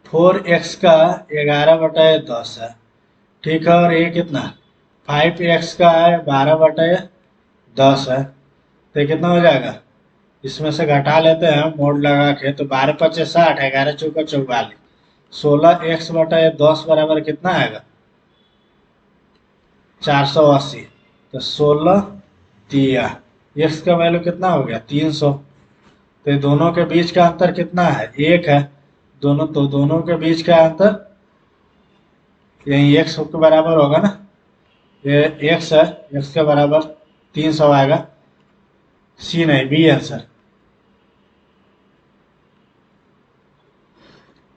4x का 11/10 है, ठीक है, और ये कितना 5x का है 12/10 है, तो कितना हो जाएगा? इसमें से घटा लेते हैं मोड लगा के, तो 12×5 = 60, 11×4 = 44, 16x/10 बराबर कितना आएगा? 480, तो 16 तिया x का वैल्यू कितना हो गया 300, तो दोनों के बीच का अंतर कितना है? 1 है, दोनों के बीच का अंतर यही x के बराबर होगा ना, ये x है, x के बराबर 300 आएगा, सी नहीं बी आंसर।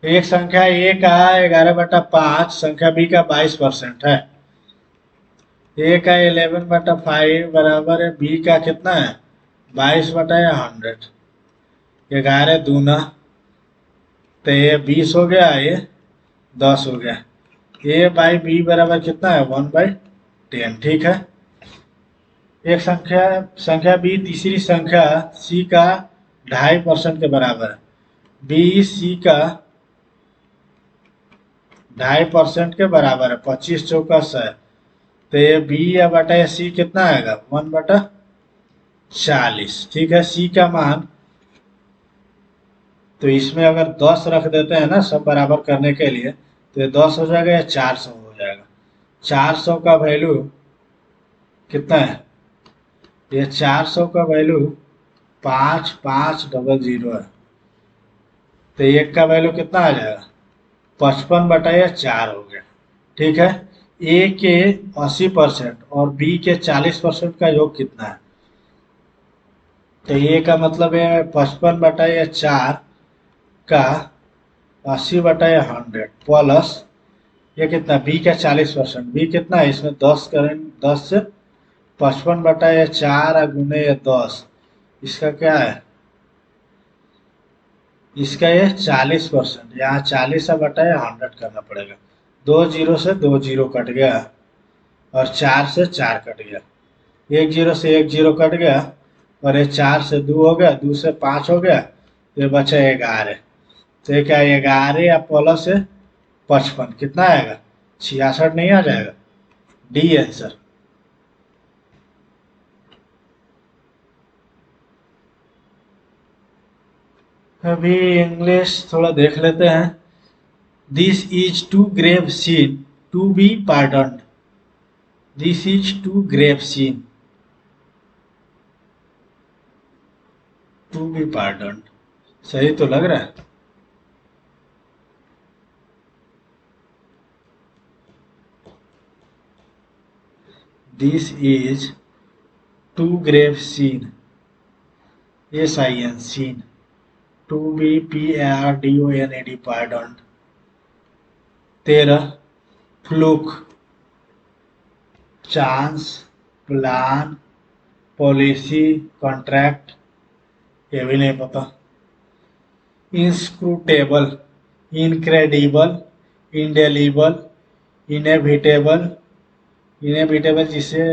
एक संख्या ए का 11/5, संख्या बी का 22% है। ए का 11/5 बराबर है बी का कितना है 22/100, 11 दूना, तो ये 20 हो गया, ये 10 हो गया। ए बाई बी बराबर कितना है 1/10, ठीक है। एक संख्या बी तीसरी संख्या सी का 2.5% के बराबर है, बी सी का 2.5% के बराबर है, 25 चौका 100, तो ये बी या बटा सी कितना आएगा 1/40, ठीक है। सी का मान, तो इसमें अगर 10 रख देते हैं ना सब बराबर करने के लिए, तो ये 10 हो जाएगा या 400 हो जाएगा। 400 का वैल्यू कितना है? ये 400 का वैल्यू 5500 है, तो एक का वैल्यू कितना आ जाएगा 55/4 हो गया, ठीक है। ए के 80% और बी के 40% का योग कितना है? तो ए का मतलब है 55/4 का 80/100 प्लस ये कितना बी का 40%, बी कितना है इसमें 10 करें, 10 से 55/4 गुने 10, इसका क्या है, इसका ये 40%, यहाँ 40/100 करना पड़ेगा। 2 0 से 2 0 कट गया और 4 से 4 कट गया, 1 0 से 1 0 कट गया, और ये 4 से 2 हो गया, 2 से 5 हो गया, ये बचा 11, तो ये क्या 11 या प्लस है 55 कितना आएगा 66 नहीं आ जाएगा, डी आंसर। अभी इंग्लिश थोड़ा देख लेते हैं। This is too grave sin to be pardoned, this is too grave sin to be pardoned, सही तो लग रहा है। This is too grave sin, SIN sin, to be PARDONED pardoned. 13 fluke, chance, plan, policy, contract, ये भी नहीं पता। Inscrutable, incredible, indelible, inevitable, inevitable जिसे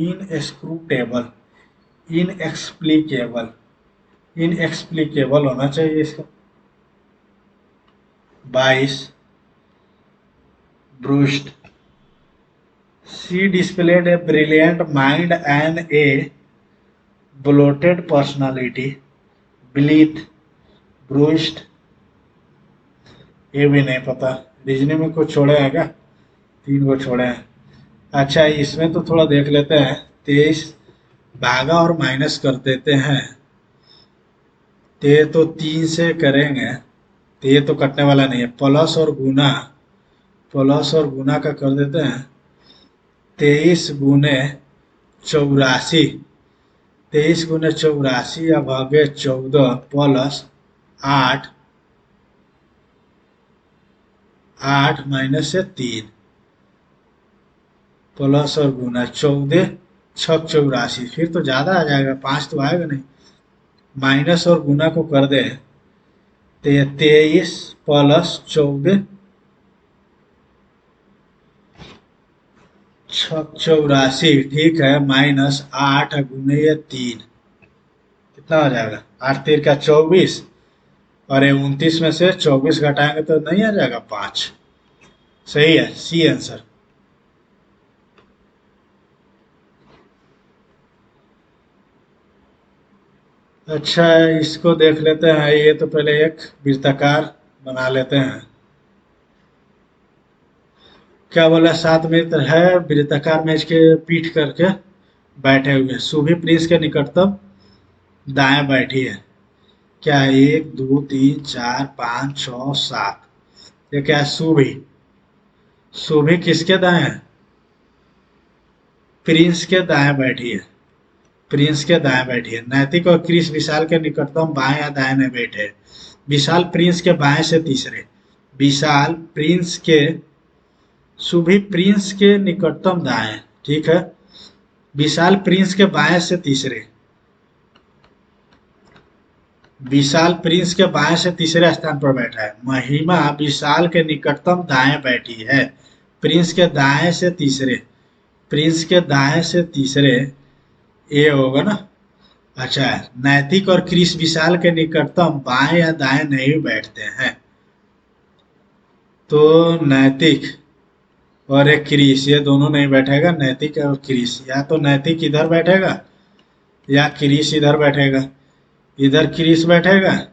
इनएस्क्रूटेबल, इनएक्सप्लिकेबल, इनएक्सप्लिकेबल होना चाहिए इसका। 22 bruised, she displayed a brilliant mind and a bloated personality, ब्लीथ, bruised, ये भी नहीं पता। रीजनिंग में कुछ छोड़े हैं क्या? 3 को छोड़े हैं। अच्छा, इसमें तो थोड़ा देख लेते हैं। 23 भागा और माइनस कर देते हैं। तो ये तो 3 से करेंगे तो ये तो कटने वाला नहीं है। प्लस और गुना, प्लस और गुना का कर देते हैं। 23 गुने 84, 23 गुने 84 या भागे 14 प्लस 8, 8 माइनस से 3 प्लस और गुना 14 छक 84, फिर तो ज्यादा आ जाएगा, 5 तो आएगा नहीं। माइनस और गुना को कर दे तो ये 23 प्लस 14 छक 84, ठीक है, माइनस 8 गुने ये 3, कितना हो जाएगा? 8 तीर का 24, और ये 29 में से 24 घटाएंगे तो नहीं आ जाएगा 5। सही है, सी आंसर। अच्छा, इसको देख लेते हैं। ये तो पहले एक वृत्ताकार बना लेते हैं। क्या बोला? 7 मित्र है वृत्ताकार में इसके पीठ करके बैठे हुए। सुभी प्रिंस के निकटतम दाएं बैठी है। क्या है? 1 2 3 4 5 6 7। ये क्या है? सुभी। सुभी किसके दाएं है? प्रिंस के दाएं बैठी है। प्रिंस के दाएं बैठी है। नैतिक और क्रिस विशाल के निकटतम बाएं या दाएं में बैठे। विशाल प्रिंस के बाएं से तीसरे। विशाल प्रिंस के, सुभी प्रिंस के निकटतम दाएं, ठीक है। विशाल प्रिंस के बाएं से तीसरे। विशाल प्रिंस के बाएं से तीसरे स्थान पर बैठा है। महिमा विशाल के निकटतम दाएं बैठी है। प्रिंस के दाएं से तीसरे। प्रिंस के दाएं से तीसरे ये होगा ना। अच्छा, नैतिक और क्रिस विशाल के निकटतम बाएं या दाएं नहीं बैठते हैं। तो नैतिक और एक क्रिस, ये दोनों नहीं बैठेगा। नैतिक और क्रिस, या तो नैतिक इधर बैठेगा या क्रिस इधर बैठेगा। इधर क्रिस बैठेगा,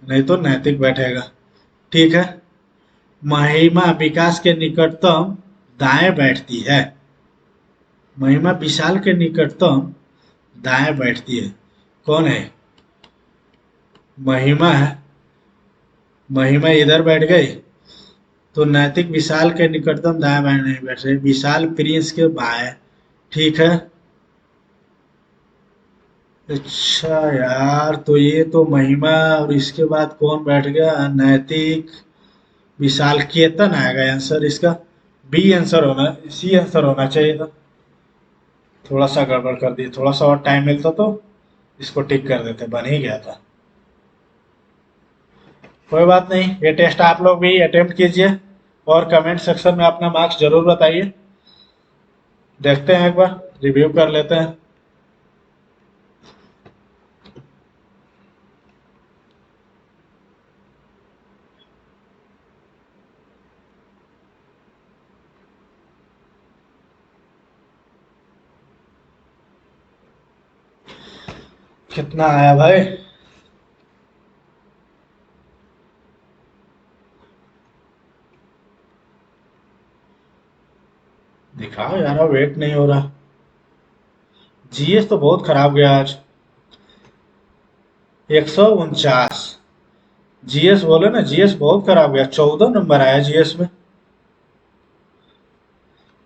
नहीं तो नैतिक बैठेगा, ठीक है। महिमा विकास के निकटतम दाएं बैठती है। महिमा विशाल के निकटतम दाएं बैठती है। कौन है? महिमा है। महिमा इधर बैठ गई तो नैतिक विशाल के निकटतम दाएं बाएं नहीं बैठ रहे। विशाल प्रिंस के बाएं, ठीक है। अच्छा यार, तो ये तो महिमा, और इसके बाद कौन बैठ गया? नैतिक विशाल। केतन आएगा आंसर इसका। बी आंसर होना, सी आंसर होना चाहिए था। थोड़ा सा गड़बड़ कर दिया। थोड़ा सा और टाइम मिलता तो इसको टिक कर देते, बन ही गया था। कोई बात नहीं, ये टेस्ट आप लोग भी अटेम्प्ट कीजिए और कमेंट सेक्शन में अपना मार्क्स जरूर बताइए। देखते हैं, एक बार रिव्यू कर लेते हैं। कितना आया भाई? दिखाओ यार, वेट नहीं हो रहा। जीएस तो बहुत खराब गया आज। 149। जीएस बोले ना, जीएस बहुत खराब गया। 14 नंबर आया जीएस में।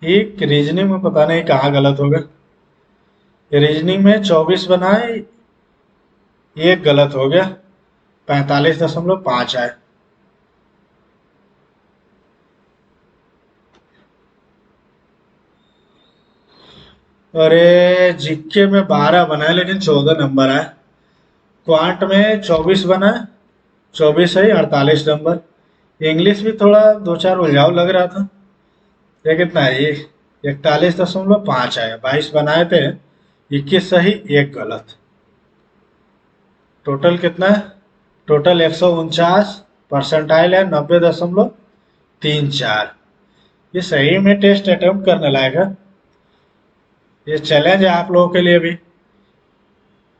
एक रीजनिंग में पता नहीं कहाँ गलत हो गया। रीजनिंग में 24 बनाए, एक गलत हो गया। 45.5 आए। अरे जीके में 12 बनाए लेकिन 14 नंबर आए। क्वांट में 24 बनाए, 24 है 48 नंबर। इंग्लिश भी थोड़ा दो चार उलझाव लग रहा था। ये कितना है? ये 41.5 आया। 22 बनाए थे, 21 सही, एक गलत। टोटल कितना है? टोटल 149। परसेंटाइल है 90.34। ये सही में टेस्ट अटेम्प्ट करने लायक है। ये चैलेंज है आप लोगों के लिए भी।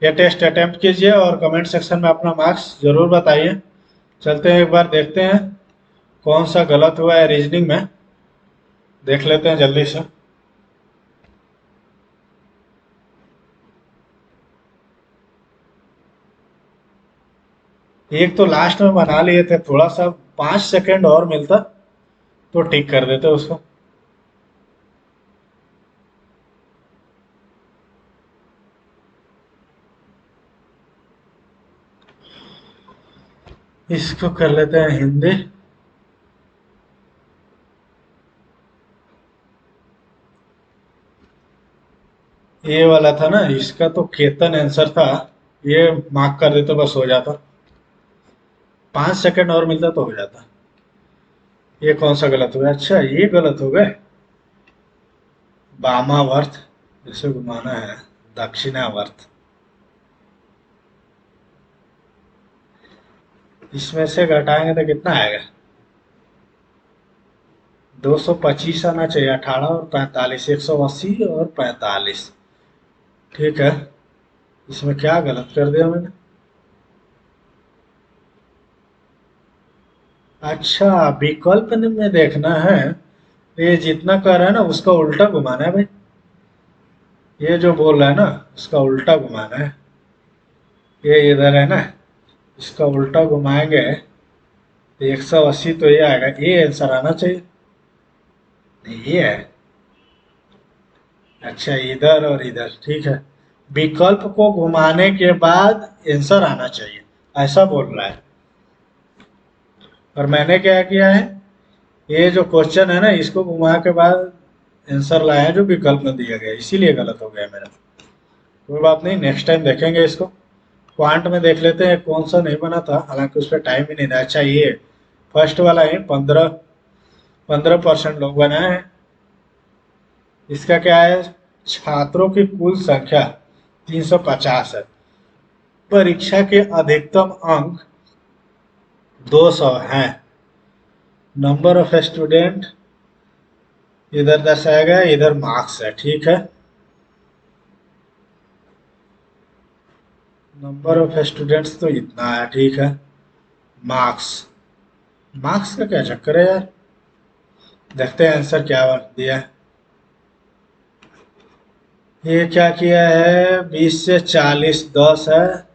ये टेस्ट अटेम्प्ट कीजिए और कमेंट सेक्शन में अपना मार्क्स जरूर बताइए। चलते हैं, एक बार देखते हैं कौन सा गलत हुआ है रीजनिंग में। देख लेते हैं जल्दी से। एक तो लास्ट में बना लिए थे, थोड़ा सा 5 सेकंड और मिलता तो ठीक कर देते उसको। इसको कर लेते हैं हिंदी। ये वाला था ना, इसका तो केतन आंसर था, ये मार्क कर देते बस हो जाता। 5 सेकंड और मिलता तो हो जाता। ये कौन सा गलत हो गया? अच्छा ये गलत हो गए। वामावर्त, इसे घुमाना है दक्षिणावर्त। इसमें से घटाएंगे तो कितना आएगा? 225 आना चाहिए। 18 और 45, 180 और 45। ठीक है। इसमें क्या गलत कर दिया मैंने? अच्छा, विकल्प में देखना है। ये जितना कर रहा है ना उसका उल्टा घुमाना है भाई। ये जो बोल रहा है ना उसका उल्टा घुमाना है। ये इधर है ना, इसका उल्टा घुमाएंगे तो 180 तो ये आएगा। ये आंसर आना चाहिए। ये है। अच्छा, इधर और इधर ठीक है। विकल्प को घुमाने के बाद आंसर आना चाहिए, ऐसा बोल रहा है। और मैंने क्या किया है, ये जो क्वेश्चन है ना इसको घुमा के बाद आंसर लाया है जो विकल्प में दिया गया, इसीलिए गलत हो गया मेरा। कोई बात नहीं, नेक्स्ट टाइम देखेंगे इसको। क्वांट में देख लेते हैं कौन सा नहीं बना था, हालांकि उस पर टाइम ही नहीं था। अच्छा ये फर्स्ट वाला है, 15% लोग बनाए हैं। इसका क्या है? छात्रों की कुल संख्या 350 है। परीक्षा के अधिकतम अंक 200 हैं। नंबर ऑफ स्टूडेंट इधर दर्शाया गया, इधर मार्क्स है। ठीक है। नंबर ऑफ स्टूडेंट्स तो इतना है। ठीक है। मार्क्स, मार्क्स का क्या चक्कर है यार? देखते हैं आंसर क्या दिया है। ये क्या किया है? 20 से 40 10 है,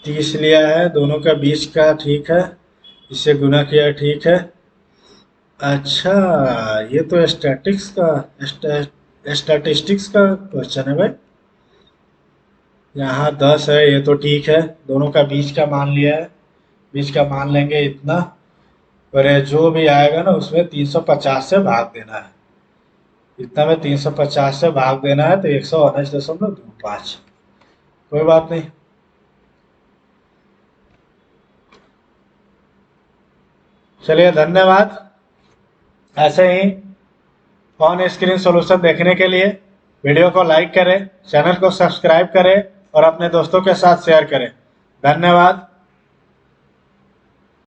30 लिया है, दोनों का 20 का। ठीक है। इसे गुना किया। ठीक है। अच्छा, ये तो स्टैटिस्टिक्स का क्वेश्चन है भाई। यहाँ 10 है, ये तो ठीक है। दोनों का 20 का मान लिया है। 20 का मान लेंगे इतना। और ये जो भी आएगा ना उसमें 350 से भाग देना है। इतना में 350 से भाग देना है तो 119.25। कोई बात नहीं। चलिए, धन्यवाद। ऐसे ही ऑन स्क्रीन सॉल्यूशन देखने के लिए वीडियो को लाइक करें, चैनल को सब्सक्राइब करें और अपने दोस्तों के साथ शेयर करें। धन्यवाद।